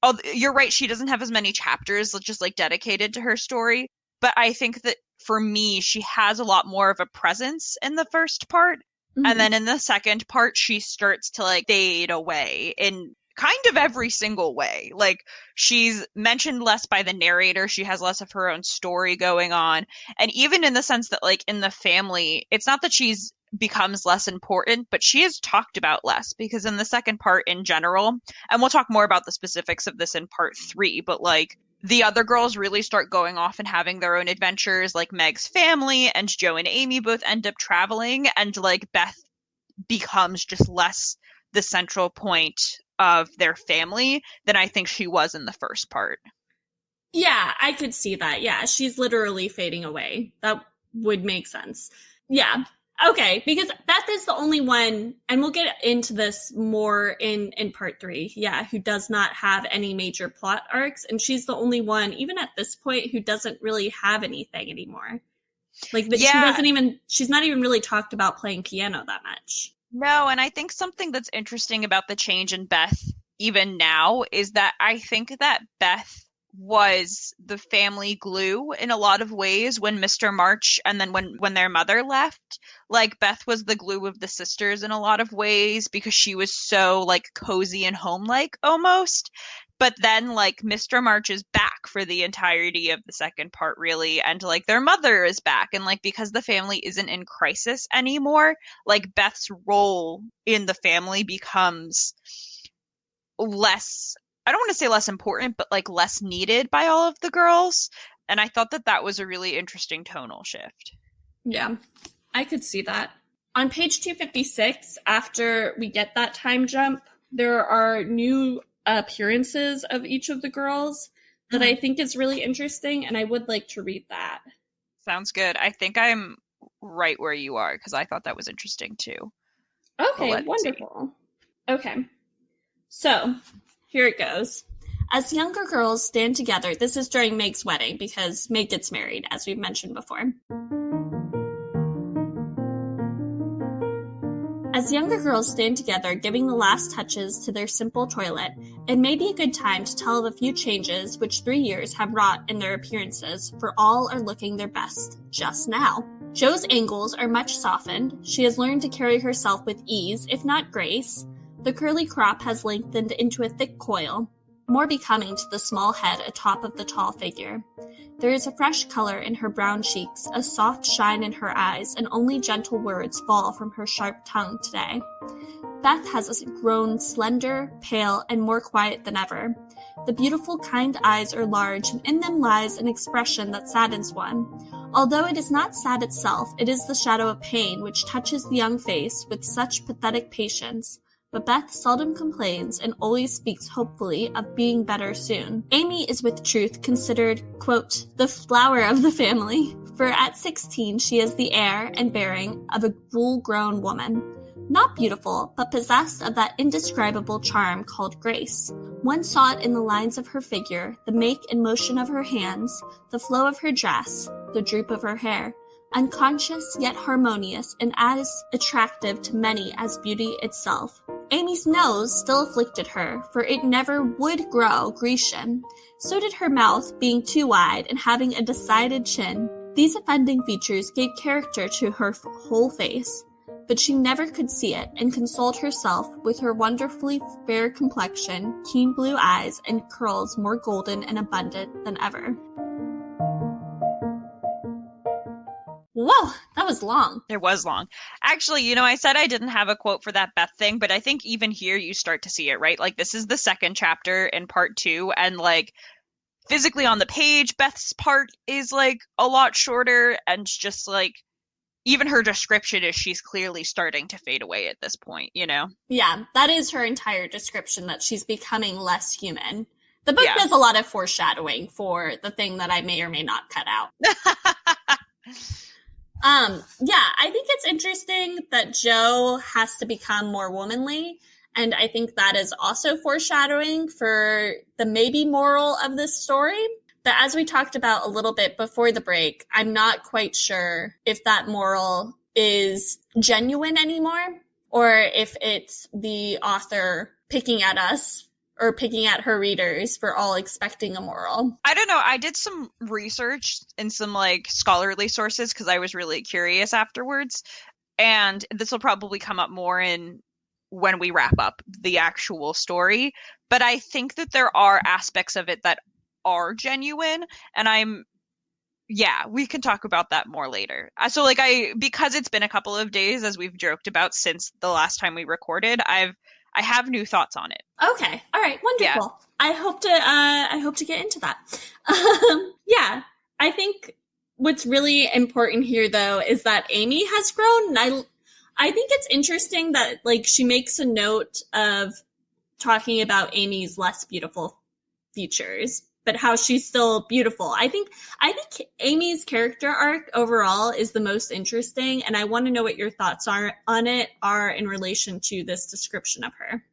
Oh, you're right, she doesn't have as many chapters just like dedicated to her story, but I think that for me she has a lot more of a presence in the first part. And then in the second part, she starts to like fade away in kind of every single way. Like she's mentioned less by the narrator. She has less of her own story going on. And even in the sense that like in the family, it's not that she's becomes less important, but she is talked about less because in the second part in general, and we'll talk more about the specifics of this in part 3, but like the other girls really start going off and having their own adventures, like Meg's family and Joe and Amy both end up traveling, and like Beth becomes just less the central point of their family than I think she was in the first part. Yeah, I could see that. Yeah, she's literally fading away. That would make sense. Yeah. Okay, because Beth is the only one, and we'll get into this more in part 3, yeah, who does not have any major plot arcs, and she's the only one, even at this point, who doesn't really have anything anymore. Like, she's not even really talked about playing piano that much. No, and I think something that's interesting about the change in Beth, even now, is that I think that Beth was the family glue in a lot of ways when Mr. March and then when their mother left. Like Beth was the glue of the sisters in a lot of ways because she was so like cozy and home-like almost. But then like Mr. March is back for the entirety of the second part really, and like their mother is back, and like because the family isn't in crisis anymore, like Beth's role in the family becomes less, I don't want to say less important, but like less needed by all of the girls. And I thought that that was a really interesting tonal shift. Yeah, I could see that. On page 256, after we get that time jump, there are new appearances of each of the girls that I think is really interesting, and I would like to read that. Sounds good. I think I'm right where you are because I thought that was interesting too. Okay, wonderful. Okay, so here it goes. As younger girls stand together, this is during Meg's wedding because Meg gets married, as we've mentioned before. As younger girls stand together giving the last touches to their simple toilet, it may be a good time to tell of a few changes which 3 years have wrought in their appearances, for all are looking their best just now. Jo's angles are much softened. She has learned to carry herself with ease, if not grace. The curly crop has lengthened into a thick coil, more becoming to the small head atop of the tall figure. There is a fresh color in her brown cheeks, a soft shine in her eyes, and only gentle words fall from her sharp tongue today. Beth has grown slender, pale, and more quiet than ever. The beautiful, kind eyes are large, and in them lies an expression that saddens one. Although it is not sad itself, it is the shadow of pain which touches the young face with such pathetic patience. But Beth seldom complains and always speaks hopefully of being better soon. Amy is with truth considered, quote, the flower of the family, for at 16 she has the air and bearing of a full-grown woman. Not beautiful, but possessed of that indescribable charm called grace. One saw it in the lines of her figure, the make and motion of her hands, the flow of her dress, the droop of her hair. Unconscious yet harmonious and as attractive to many as beauty itself. Amy's nose still afflicted her, for it never would grow Grecian. So did her mouth, being too wide and having a decided chin. These offending features gave character to her whole face, but she never could see it and consoled herself with her wonderfully fair complexion, keen blue eyes, and curls more golden and abundant than ever. Whoa, that was long. It was long. Actually, I said I didn't have a quote for that Beth thing, but I think even here you start to see it, right? Like, this is the second chapter in part 2, and, like, physically on the page, Beth's part is, like, a lot shorter, and just, like, even her description is she's clearly starting to fade away at this point, Yeah, that is her entire description, that she's becoming less human. The book does a lot of foreshadowing for the thing that I may or may not cut out. Yeah, I think it's interesting that Jo has to become more womanly. And I think that is also foreshadowing for the maybe moral of this story. But as we talked about a little bit before the break, I'm not quite sure if that moral is genuine anymore, or if it's the author picking at us or picking at her readers for all expecting a moral. I don't know. I did some research in some like scholarly sources because I was really curious afterwards. And this will probably come up more in when we wrap up the actual story. But I think that there are aspects of it that are genuine. And yeah, we can talk about that more later. So like because it's been a couple of days, as we've joked about since the last time we recorded, I have new thoughts on it. Okay. All right. Wonderful. Yeah. I hope to get into that. Yeah. I think what's really important here though is that Amy has grown. And I think it's interesting that like she makes a note of talking about Amy's less beautiful features, but how she's still beautiful. I think Amy's character arc overall is the most interesting, and I want to know what your thoughts are in relation to this description of her.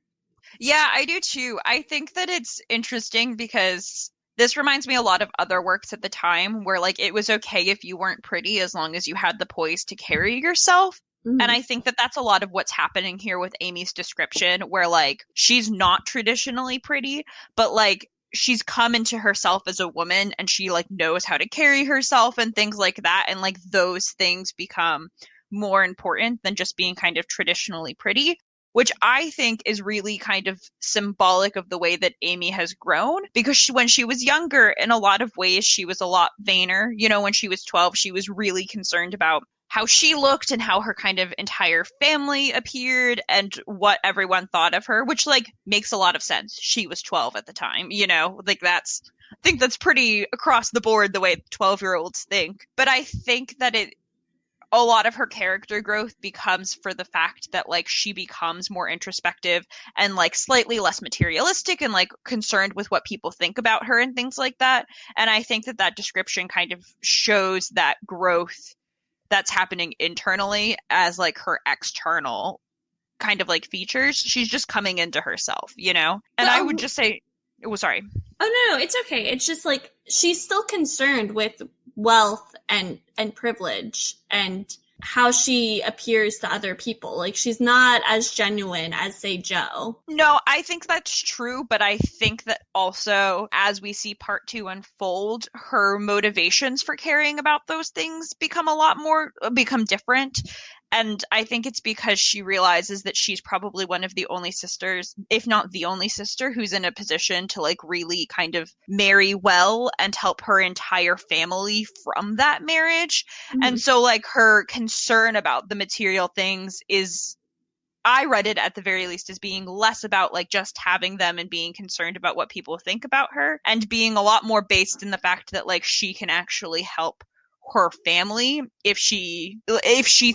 Yeah, I do too. I think that it's interesting because this reminds me a lot of other works at the time where like it was okay if you weren't pretty as long as you had the poise to carry yourself. Mm-hmm. And I think that that's a lot of what's happening here with Amy's description, where like she's not traditionally pretty, but like she's come into herself as a woman and she like knows how to carry herself and things like that. And like those things become more important than just being kind of traditionally pretty, which I think is really kind of symbolic of the way that Amy has grown, because when she was younger, in a lot of ways, she was a lot vainer. You know, when she was 12, she was really concerned about how she looked and how her kind of entire family appeared and what everyone thought of her, which like makes a lot of sense. She was 12 at the time, you know, like I think that's pretty across the board the way 12-year-olds think. But I think that a lot of her character growth becomes for the fact that like she becomes more introspective and like slightly less materialistic and like concerned with what people think about her and things like that. And I think that description kind of shows that growth that's happening internally as like her external kind of like features. She's just coming into herself, you know? And I would just say, oh, sorry. Oh, no, it's okay. It's just like she's still concerned with wealth and privilege and how she appears to other people. Like she's not as genuine as, say, Jo. No, I think that's true, but I think that also as we see part 2 unfold, her motivations for caring about those things become different. And I think it's because she realizes that she's probably one of the only sisters, if not the only sister, who's in a position to like really kind of marry well and help her entire family from that marriage. Mm-hmm. And so like her concern about the material things I read it at the very least as being less about like just having them and being concerned about what people think about her, and being a lot more based in the fact that like she can actually help her family if she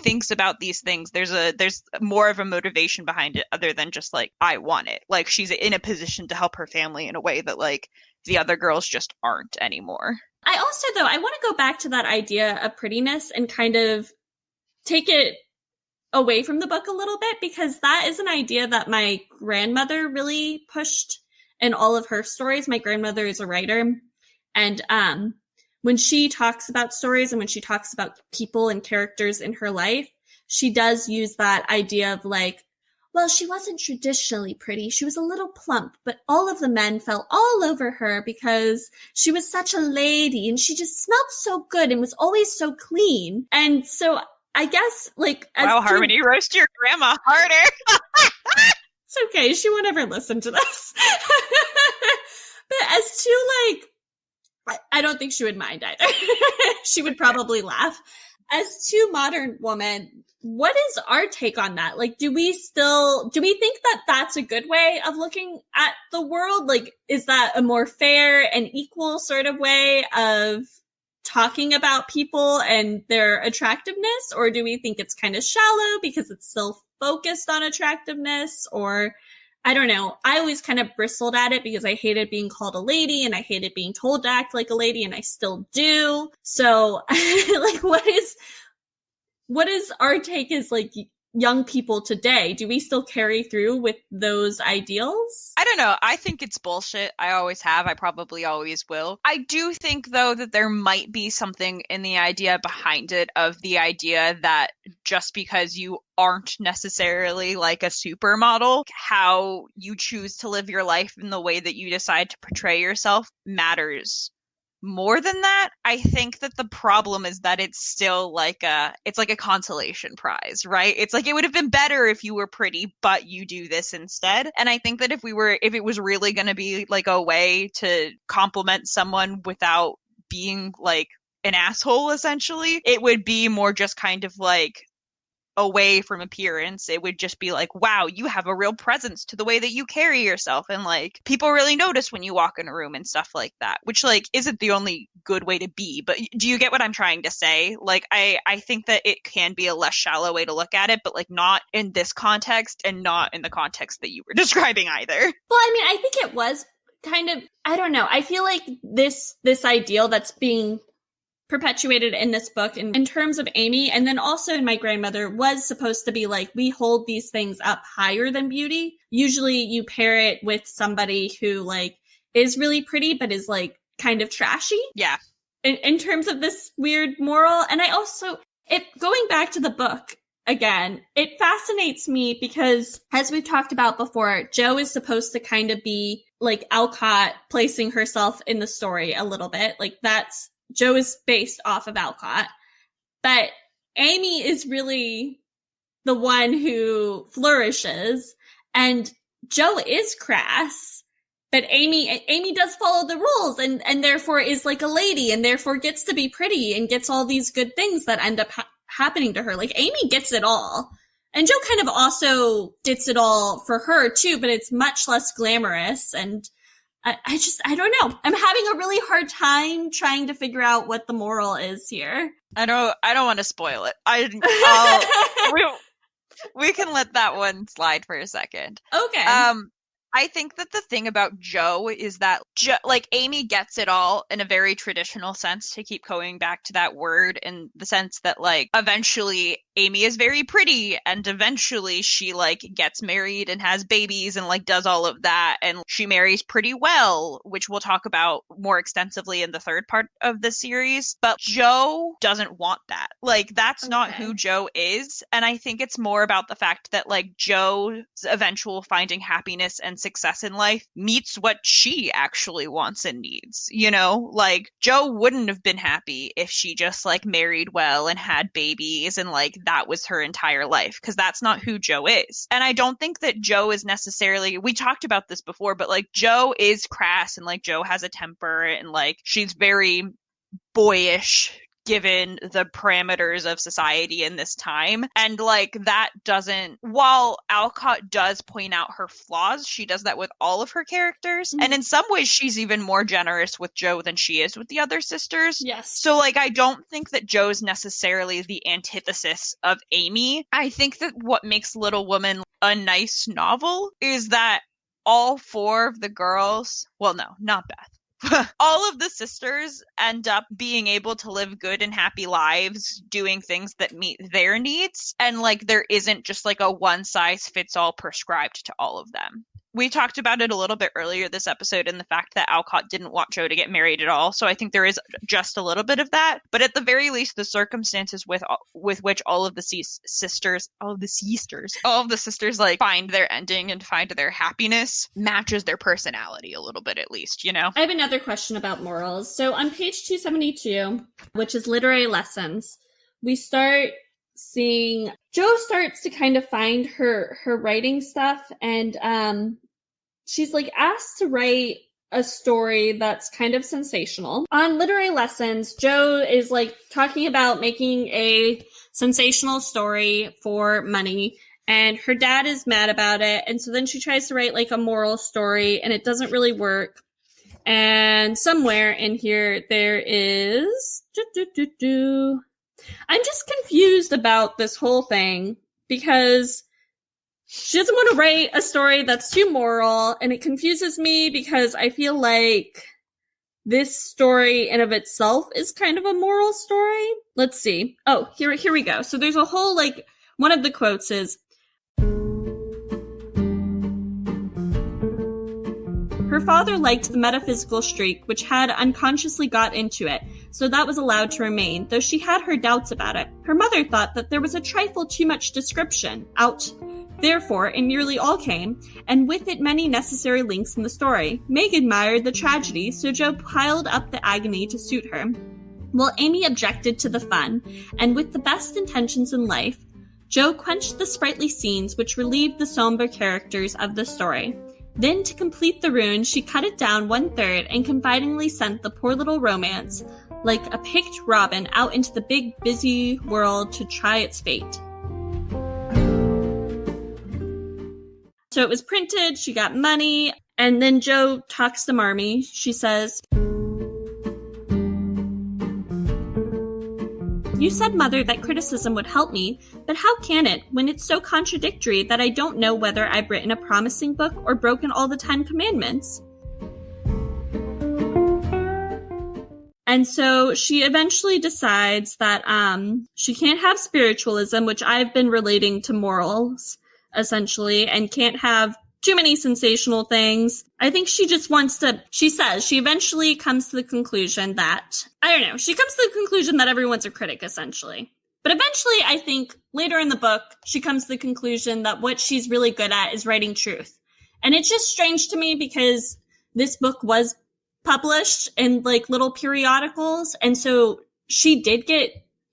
thinks about these things. There's more of a motivation behind it other than just like I want it. Like she's in a position to help her family in a way that like the other girls just aren't anymore. I also though I want to go back to that idea of prettiness and kind of take it away from the book a little bit, because that is an idea that my grandmother really pushed in all of her stories. My grandmother is a writer, and when she talks about stories and when she talks about people and characters in her life, she does use that idea of like, well, she wasn't traditionally pretty. She was a little plump, but all of the men fell all over her because she was such a lady and she just smelled so good and was always so clean. And so I guess like... Wow, Harmony, roast your grandma harder. It's okay. She won't ever listen to this. But as to like... I don't think she would mind either. She would probably laugh. As to Modern Woman, what is our take on that? Like, do we think that that's a good way of looking at the world? Like, is that a more fair and equal sort of way of talking about people and their attractiveness? Or do we think it's kind of shallow because it's still focused on attractiveness? Or I don't know. I always kind of bristled at it because I hated being called a lady and I hated being told to act like a lady, and I still do. So like, what is our take as like young people today? Do we still carry through with those ideals? I don't know. I think it's bullshit. I always have. I probably always will. I do think, though, that there might be something in the idea behind it, of the idea that just because you aren't necessarily like a supermodel, how you choose to live your life and the way that you decide to portray yourself matters more than that. I think that the problem is that it's still like it's like a consolation prize, right? It's like, it would have been better if you were pretty, but you do this instead. And I think that if it was really going to be like a way to compliment someone without being like an asshole, essentially, it would be more just kind of like away from appearance. It would just be like, wow, you have a real presence to the way that you carry yourself, and like people really notice when you walk in a room and stuff like that, which like isn't the only good way to be. But do you get what I'm trying to say? Like I think that it can be a less shallow way to look at it, but like not in this context and not in the context that you were describing either. Well, I mean, I think it was kind of, I don't know, I feel like this ideal that's being perpetuated in this book in terms of Amy, and then also in My Grandmother, was supposed to be like, we hold these things up higher than beauty. Usually you pair it with somebody who like is really pretty but is like kind of trashy. Yeah. In terms of this weird moral. And I also, going back to the book again, it fascinates me because, as we've talked about before, Jo is supposed to kind of be like Alcott placing herself in the story a little bit. Like Jo is based off of Alcott, but Amy is really the one who flourishes, and Jo is crass, but Amy does follow the rules and therefore is like a lady, and therefore gets to be pretty and gets all these good things that end up happening to her. Like Amy gets it all, and Jo kind of also gets it all for her too, but it's much less glamorous. And I don't know. I'm having a really hard time trying to figure out what the moral is here. I don't want to spoil it. We can let that one slide for a second. Okay. I think that the thing about Jo is that like Amy gets it all in a very traditional sense, to keep going back to that word, in the sense that like eventually Amy is very pretty, and eventually she like gets married and has babies and like does all of that, and she marries pretty well, which we'll talk about more extensively in the third part of the series. But Jo doesn't want that. Like that's not who Jo is. And I think it's more about the fact that like Jo's eventual finding happiness and success in life meets what she actually wants and needs. You know, like Jo wouldn't have been happy if she just like married well and had babies and like that was her entire life, because that's not who Jo is. And I don't think that Jo is necessarily, we talked about this before, but like Jo is crass, and like Jo has a temper, and like she's very boyish given the parameters of society in this time. And like that doesn't, while Alcott does point out her flaws, she does that with all of her characters. Mm-hmm. And in some ways she's even more generous with Jo than she is with the other sisters. Yes. So like I don't think that Jo's necessarily the antithesis of Amy. I think that what makes Little Women a nice novel is that all four of the girls, well no, not Beth, all of the sisters end up being able to live good and happy lives doing things that meet their needs. And like there isn't just like a one size fits all prescribed to all of them. We talked about it a little bit earlier this episode, in the fact that Alcott didn't want Jo to get married at all. So I think there is just a little bit of that. But at the very least, the circumstances with which all of the sisters like find their ending and find their happiness matches their personality a little bit, at least, you know? I have another question about morals. So on page 272, which is literary lessons, we start seeing Jo starts to kind of find her writing stuff, and she's like asked to write a story that's kind of sensational. On literary lessons, Jo is like talking about making a sensational story for money, and her dad is mad about it, and so then she tries to write like a moral story, and it doesn't really work. And somewhere in here there is I'm just confused about this whole thing, because she doesn't want to write a story that's too moral, and it confuses me because I feel like this story in of itself is kind of a moral story. Let's see. Oh, here we go. So there's a whole, like, one of the quotes is, her father liked the metaphysical streak, which had unconsciously got into it, so that was allowed to remain, though she had her doubts about it. Her mother thought that there was a trifle too much description out. Therefore, it nearly all came, and with it many necessary links in the story. Meg admired the tragedy, so Jo piled up the agony to suit her, while Amy objected to the fun, and with the best intentions in life, Jo quenched the sprightly scenes which relieved the somber characters of the story. Then, to complete the ruin, she cut it down 1/3 and confidingly sent the poor little romance, like a picked robin, out into the big, busy world to try its fate. So it was printed, she got money, and then Jo talks to Marmee. She says, "You said, Mother, that criticism would help me, but how can it, when it's so contradictory that I don't know whether I've written a promising book or broken all the 10 commandments?" And so she eventually decides that she can't have spiritualism, which I've been relating to morals, essentially, and can't have too many sensational things. I think she just wants to, she eventually comes to the conclusion that, she comes to the conclusion that everyone's a critic, essentially. But eventually, I think, later in the book, she comes to the conclusion that what she's really good at is writing truth. And it's just strange to me because this book was published in, like, little periodicals, and so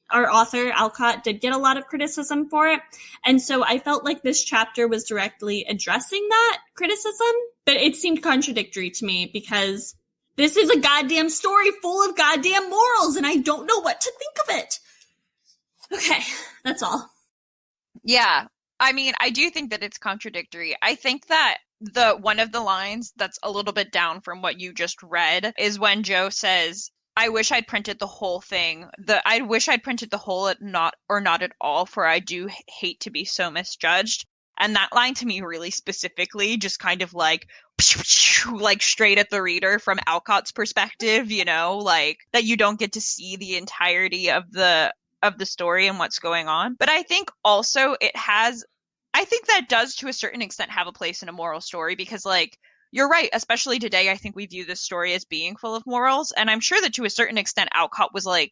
our author, Alcott, did get a lot of criticism for it. And so I felt like this chapter was directly addressing that criticism, but it seemed contradictory to me because this is a goddamn story full of goddamn morals, and I don't know what to think of it. Okay, that's all. Yeah, I mean, I do think that it's contradictory. I think that one of the lines that's a little bit down from what you just read is when Jo says, "I wish I'd printed the whole thing. I wish I'd printed the whole not at all, for I do hate to be so misjudged." And that line to me really specifically just kind of like straight at the reader from Alcott's perspective, like that you don't get to see the entirety of the story and what's going on. But I think also I think that does to a certain extent have a place in a moral story because, like, you're right, especially today, I think we view this story as being full of morals, and I'm sure that to a certain extent, Alcott was like,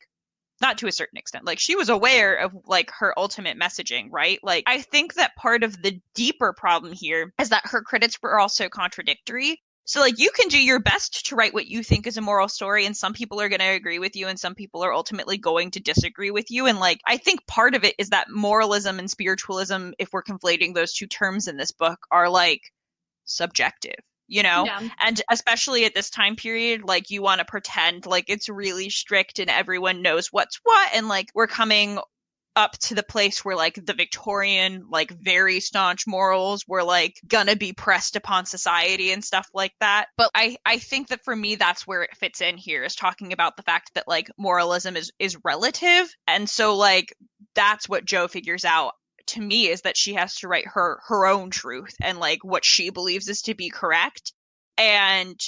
not to a certain extent, like, she was aware of, like, her ultimate messaging, right? Like, I think that part of the deeper problem here is that her critics were also contradictory. So, like, you can do your best to write what you think is a moral story, and some people are going to agree with you, and some people are ultimately going to disagree with you, and, like, I think part of it is that moralism and spiritualism, if we're conflating those two terms in this book, are, like, subjective. Yeah. And especially at this time period, like, you want to pretend like it's really strict and everyone knows what's what. And, like, we're coming up to the place where, like, the Victorian, like, very staunch morals were, like, gonna be pressed upon society and stuff like that. But I think that for me, that's where it fits in here, is talking about the fact that, like, moralism is relative. And so, like, that's what Jo figures out to me, is that she has to write her own truth and, like, what she believes is to be correct, and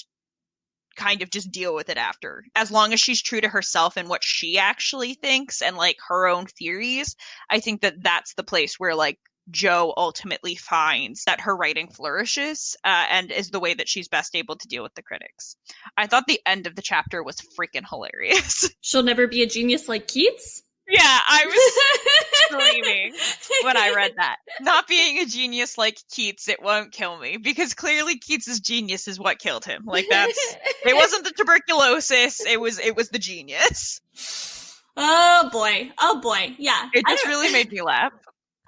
kind of just deal with it after. As long as she's true to herself and what she actually thinks and, like, her own theories, I think that that's the place where, like, Jo ultimately finds that her writing flourishes and is the way that she's best able to deal with the critics. I thought the end of the chapter was freaking hilarious. She'll never be a genius like Keats? Yeah, I was screaming when I read that. Not being a genius like Keats, it won't kill me, because clearly Keats's genius is what killed him. Like, it wasn't the tuberculosis, it was the genius. Oh boy. Yeah. It just really made me laugh.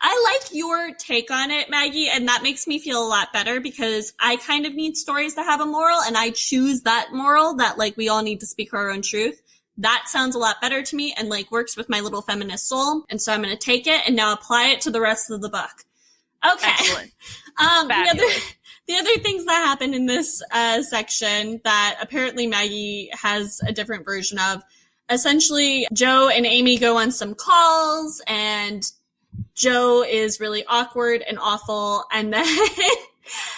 I like your take on it, Maggie, and that makes me feel a lot better because I kind of need stories to have a moral, and I choose that moral that, like, we all need to speak our own truth. That sounds a lot better to me and, like, works with my little feminist soul. And so I'm going to take it and now apply it to the rest of the book. Okay. Excellent. The other things that happen in this section that apparently Maggie has a different version of, essentially Jo and Amy go on some calls and Jo is really awkward and awful. And then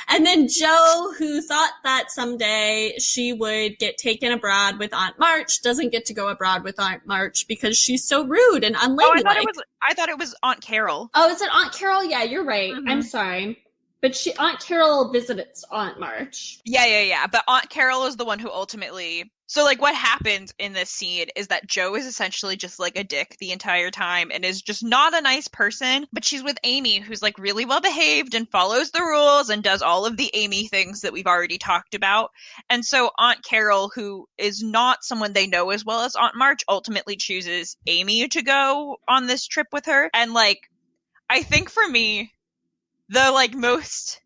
And then Jo, who thought that someday she would get taken abroad with Aunt March, doesn't get to go abroad with Aunt March because she's so rude and Oh, unladylike. I thought it was Aunt Carol. Oh, is it Aunt Carol? Yeah, you're right. Mhm. I'm sorry. But Aunt Carol visits Aunt March. Yeah. But Aunt Carol is the one who ultimately. So, like, what happens in this scene is that Jo is essentially just like a dick the entire time and is just not a nice person. But she's with Amy, who's like really well behaved and follows the rules and does all of the Amy things that we've already talked about. And so, Aunt Carol, who is not someone they know as well as Aunt March, ultimately chooses Amy to go on this trip with her. And, like, I think for me, the like most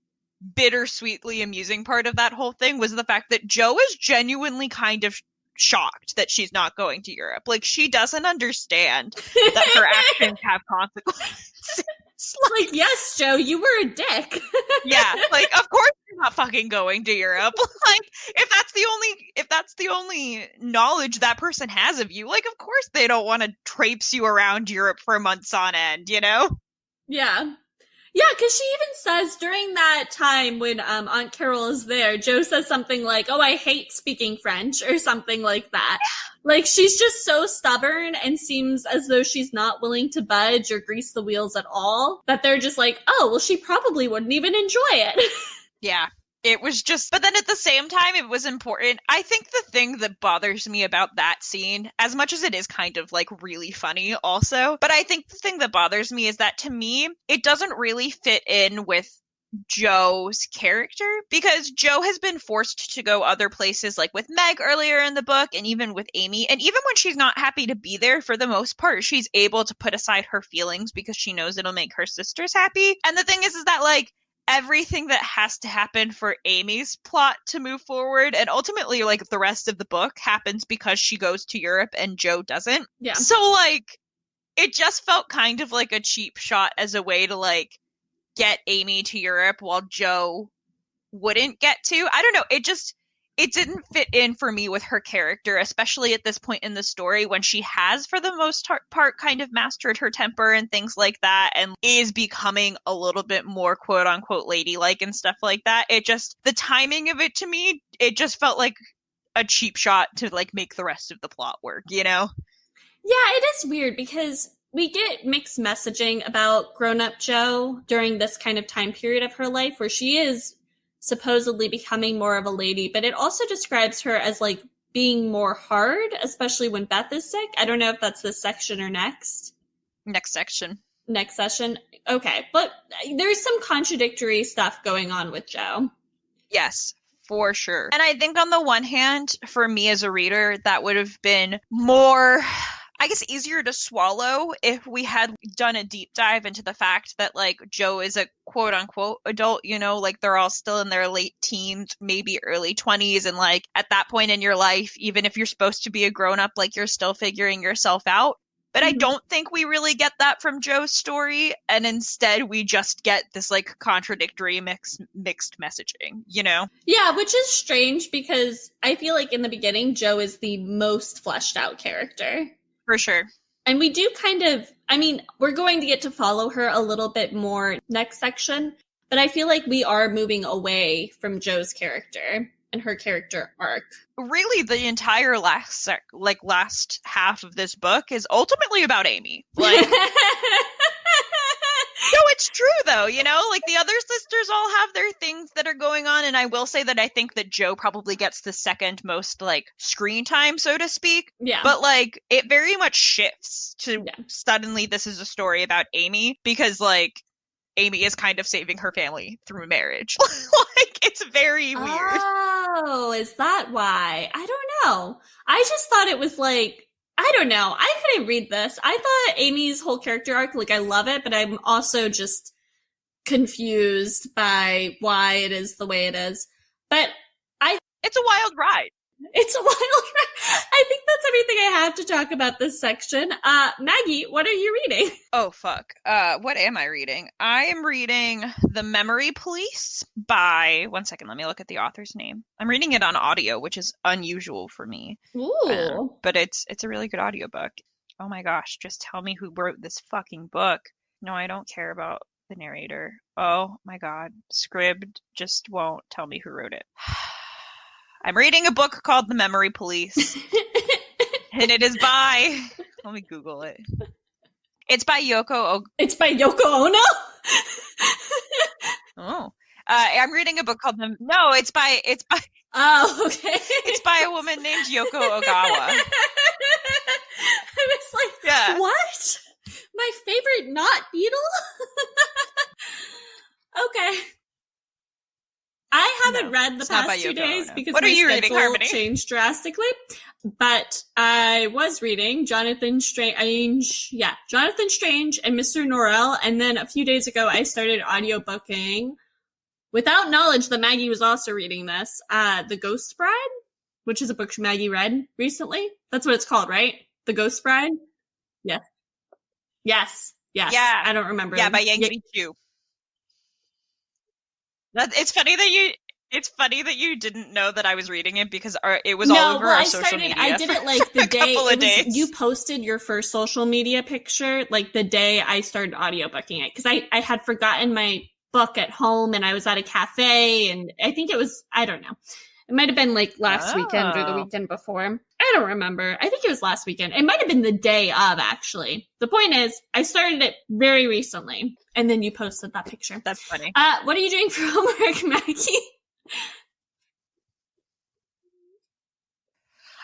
bittersweetly amusing part of that whole thing was the fact that Jo is genuinely kind of shocked that she's not going to Europe. Like, she doesn't understand that her actions have consequences. Like, yes, Jo, you were a dick. Yeah, like, of course you're not fucking going to Europe. Like, if that's the only knowledge that person has of you, like, of course they don't want to traipse you around Europe for months on end, you know? Yeah. Yeah, because she even says during that time when Aunt Carol is there, Jo says something like, oh, I hate speaking French, or something like that. Like, she's just so stubborn and seems as though she's not willing to budge or grease the wheels at all, that they're just like, oh, well, she probably wouldn't even enjoy it. Yeah. It was just, but then at the same time, it was important. I think the thing that bothers me about that scene, as much as it is kind of like really funny also, but I think the thing that bothers me is that to me, it doesn't really fit in with Jo's character, because Jo has been forced to go other places, like with Meg earlier in the book and even with Amy. And even when she's not happy to be there, for the most part, she's able to put aside her feelings because she knows it'll make her sisters happy. And the thing is that like, everything that has to happen for Amy's plot to move forward, and ultimately like the rest of the book, happens because she goes to Europe and Jo doesn't. Yeah. So like, it just felt kind of like a cheap shot as a way to like get Amy to Europe while Jo wouldn't get to. I don't know, it didn't fit in for me with her character, especially at this point in the story when she has, for the most part, kind of mastered her temper and things like that, and is becoming a little bit more quote unquote ladylike and stuff like that. It just, the timing of it to me, it just felt like a cheap shot to like make the rest of the plot work, you know? Yeah, it is weird because we get mixed messaging about grown-up Jo during this kind of time period of her life where she is supposedly becoming more of a lady, but it also describes her as like being more hard, especially when Beth is sick. I don't know if that's this section or next section. Next session. Okay, but there's some contradictory stuff going on with Jo. Yes, for sure. And I think on the one hand, for me as a reader, that would have been more, I guess, easier to swallow if we had done a deep dive into the fact that like Jo is a quote unquote adult, you know, like they're all still in their late teens, maybe early 20s. And like at that point in your life, even if you're supposed to be a grown up, like you're still figuring yourself out. But I don't think we really get that from Jo's story. And instead we just get this like contradictory mixed messaging, you know? Yeah, which is strange because I feel like in the beginning, Jo is the most fleshed out character. For sure. And we do kind of, I mean, we're going to get to follow her a little bit more next section, but I feel like we are moving away from Jo's character and her character arc. Really, the entire last half of this book is ultimately about Amy. Like, no, it's true though, you know, like the other sisters all have their things that are going on. And I will say that I think that Jo probably gets the second most like screen time, so to speak. Yeah. But like it very much shifts to suddenly this is a story about Amy because like Amy is kind of saving her family through marriage. Like it's very weird. Oh, is that why? I don't know. I just thought it was like, I don't know. I couldn't read this. I thought Amy's whole character arc, like, I love it, but I'm also just confused by why it is the way it is. But it's a wild ride. It's a wild ride. I think that's everything I have to talk about this section. Maggie, what are you reading? Oh, fuck. What am I reading? I am reading The Memory Police by, one second, let me look at the author's name. I'm reading it on audio, which is unusual for me. Ooh. But it's a really good audiobook. Oh my gosh, just tell me who wrote this fucking book. No, I don't care about the narrator. Oh my god. Scribd just won't tell me who wrote it. I'm reading a book called The Memory Police. And it is by... Let me Google it. It's by Yoko It's by Yoko Ono? Oh. I'm reading a book called No, it's by Oh, okay. it's by a woman named Yoko Ogawa. I was like, Yeah. what? My favorite not beetle? Okay. I haven't read the it's not by past 2 Yoko days Ono. because What are my you reading, schedule Harmony? changed drastically. But I was reading Jonathan Strange and Mr. Norrell, and then a few days ago I started audiobooking, without knowledge that Maggie was also reading this, The Ghost Bride, which is a book Maggie read recently. That's what it's called, right? The Ghost Bride? Yeah. Yes. Yeah. I don't remember. Yeah, by Yang Chu. It's funny that you didn't know that I was reading it because it was all over our social media. I did it like the a day couple of days. you posted your first social media picture, like the day I started audiobooking it, because I had forgotten my book at home and I was at a cafe, and I think it was, I don't know. It might have been like last weekend or the weekend before. I don't remember. I think it was last weekend. It might have been the day of, actually. The point is, I started it very recently, and then you posted that picture. That's funny. What are you doing for homework, Maggie?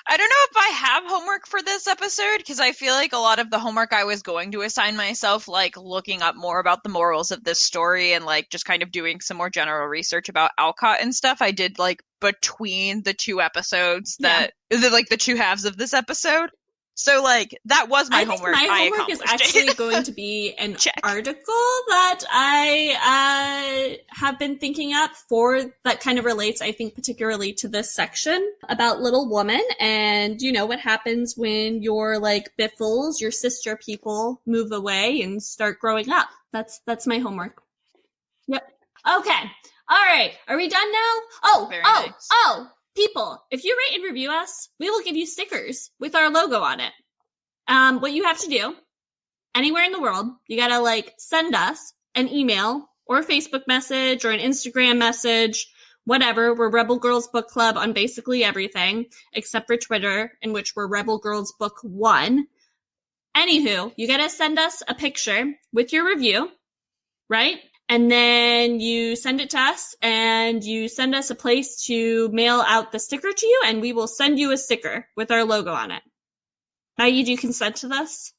I don't know if I have homework for this episode because I feel like a lot of the homework I was going to assign myself, like looking up more about the morals of this story and like just kind of doing some more general research about Alcott and stuff, I did like between the two episodes the two halves of this episode. So like that was my homework. My homework is actually going to be an article that I have been thinking up for that kind of relates, I think, particularly to this section about Little Woman and, you know, what happens when your like biffles, your sister people move away and start growing up. That's my homework. Yep. Okay. All right. Are we done now? Very nice. People, if you rate and review us, we will give you stickers with our logo on it. What you have to do, anywhere in the world, you gotta like send us an email or a Facebook message or an Instagram message, whatever. We're Rebel Girls Book Club on basically everything, except for Twitter, in which we're Rebel Girls Book 1. Anywho, you gotta send us a picture with your review, right? And then you send it to us, and you send us a place to mail out the sticker to you, and we will send you a sticker with our logo on it. Maggie, do you consent to this?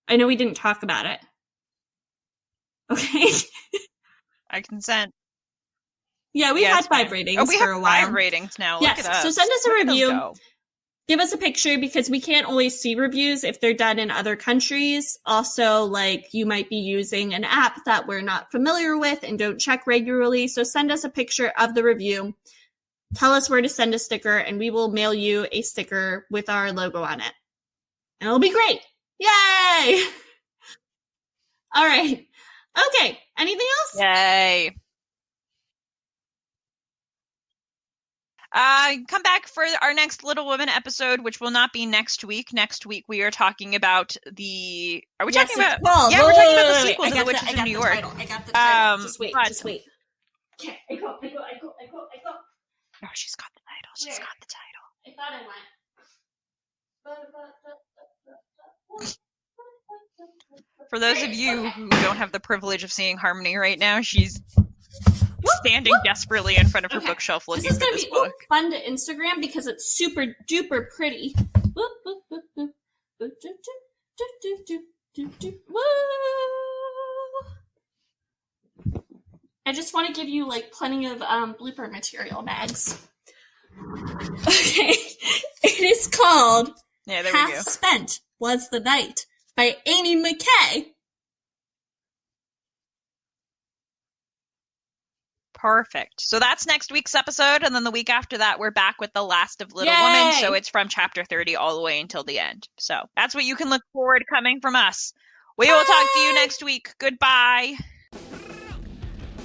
I know we didn't talk about it. Okay. I consent. Yeah, we've had 5 ratings we for have a while. 5 ratings now. Yes, Look at us. so send us a Look at them review. go. Give us a picture because we can't always see reviews if they're done in other countries. Also, like, you might be using an app that we're not familiar with and don't check regularly. So send us a picture of the review. Tell us where to send a sticker, and we will mail you a sticker with our logo on it. And it'll be great. Yay! All right. Okay. Anything else? Yay. Come back for our next Little Women episode, which will not be next week. Next week we are talking about the. Are we talking about? Yeah, we're talking about the sequel to The Witches of New York. I got the title. Just wait. Okay, I go. Oh, she's got the title. She's got the title. I thought I went. For those of you who don't have the privilege of seeing Harmony right now, she's standing desperately in front of her bookshelf looking This is for gonna this be book. fun to Instagram because it's super duper pretty. I just want to give you like plenty of blooper material, Mags. Okay, it is called Yeah, there we go. Half Spent Was the Night by Amy McKay. Perfect. So that's next week's episode, and then the week after that, we're back with the last of Little Yay! Women. So it's from chapter 30 all the way until the end. So that's what you can look forward coming from us. We will talk to you next week. Goodbye.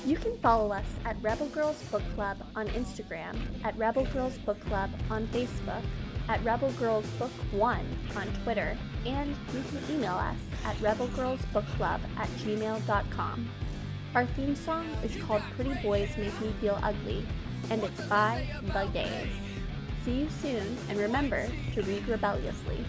You can follow us at Rebel Girls Book Club on Instagram, at Rebel Girls Book Club on Facebook, at Rebel Girls Book 1 on Twitter, and you can email us at rebelgirlsbookclub@gmail.com. Our theme song is called Pretty Boys Make Me Feel Ugly, and it's by The Gays. See you soon, and remember to read rebelliously.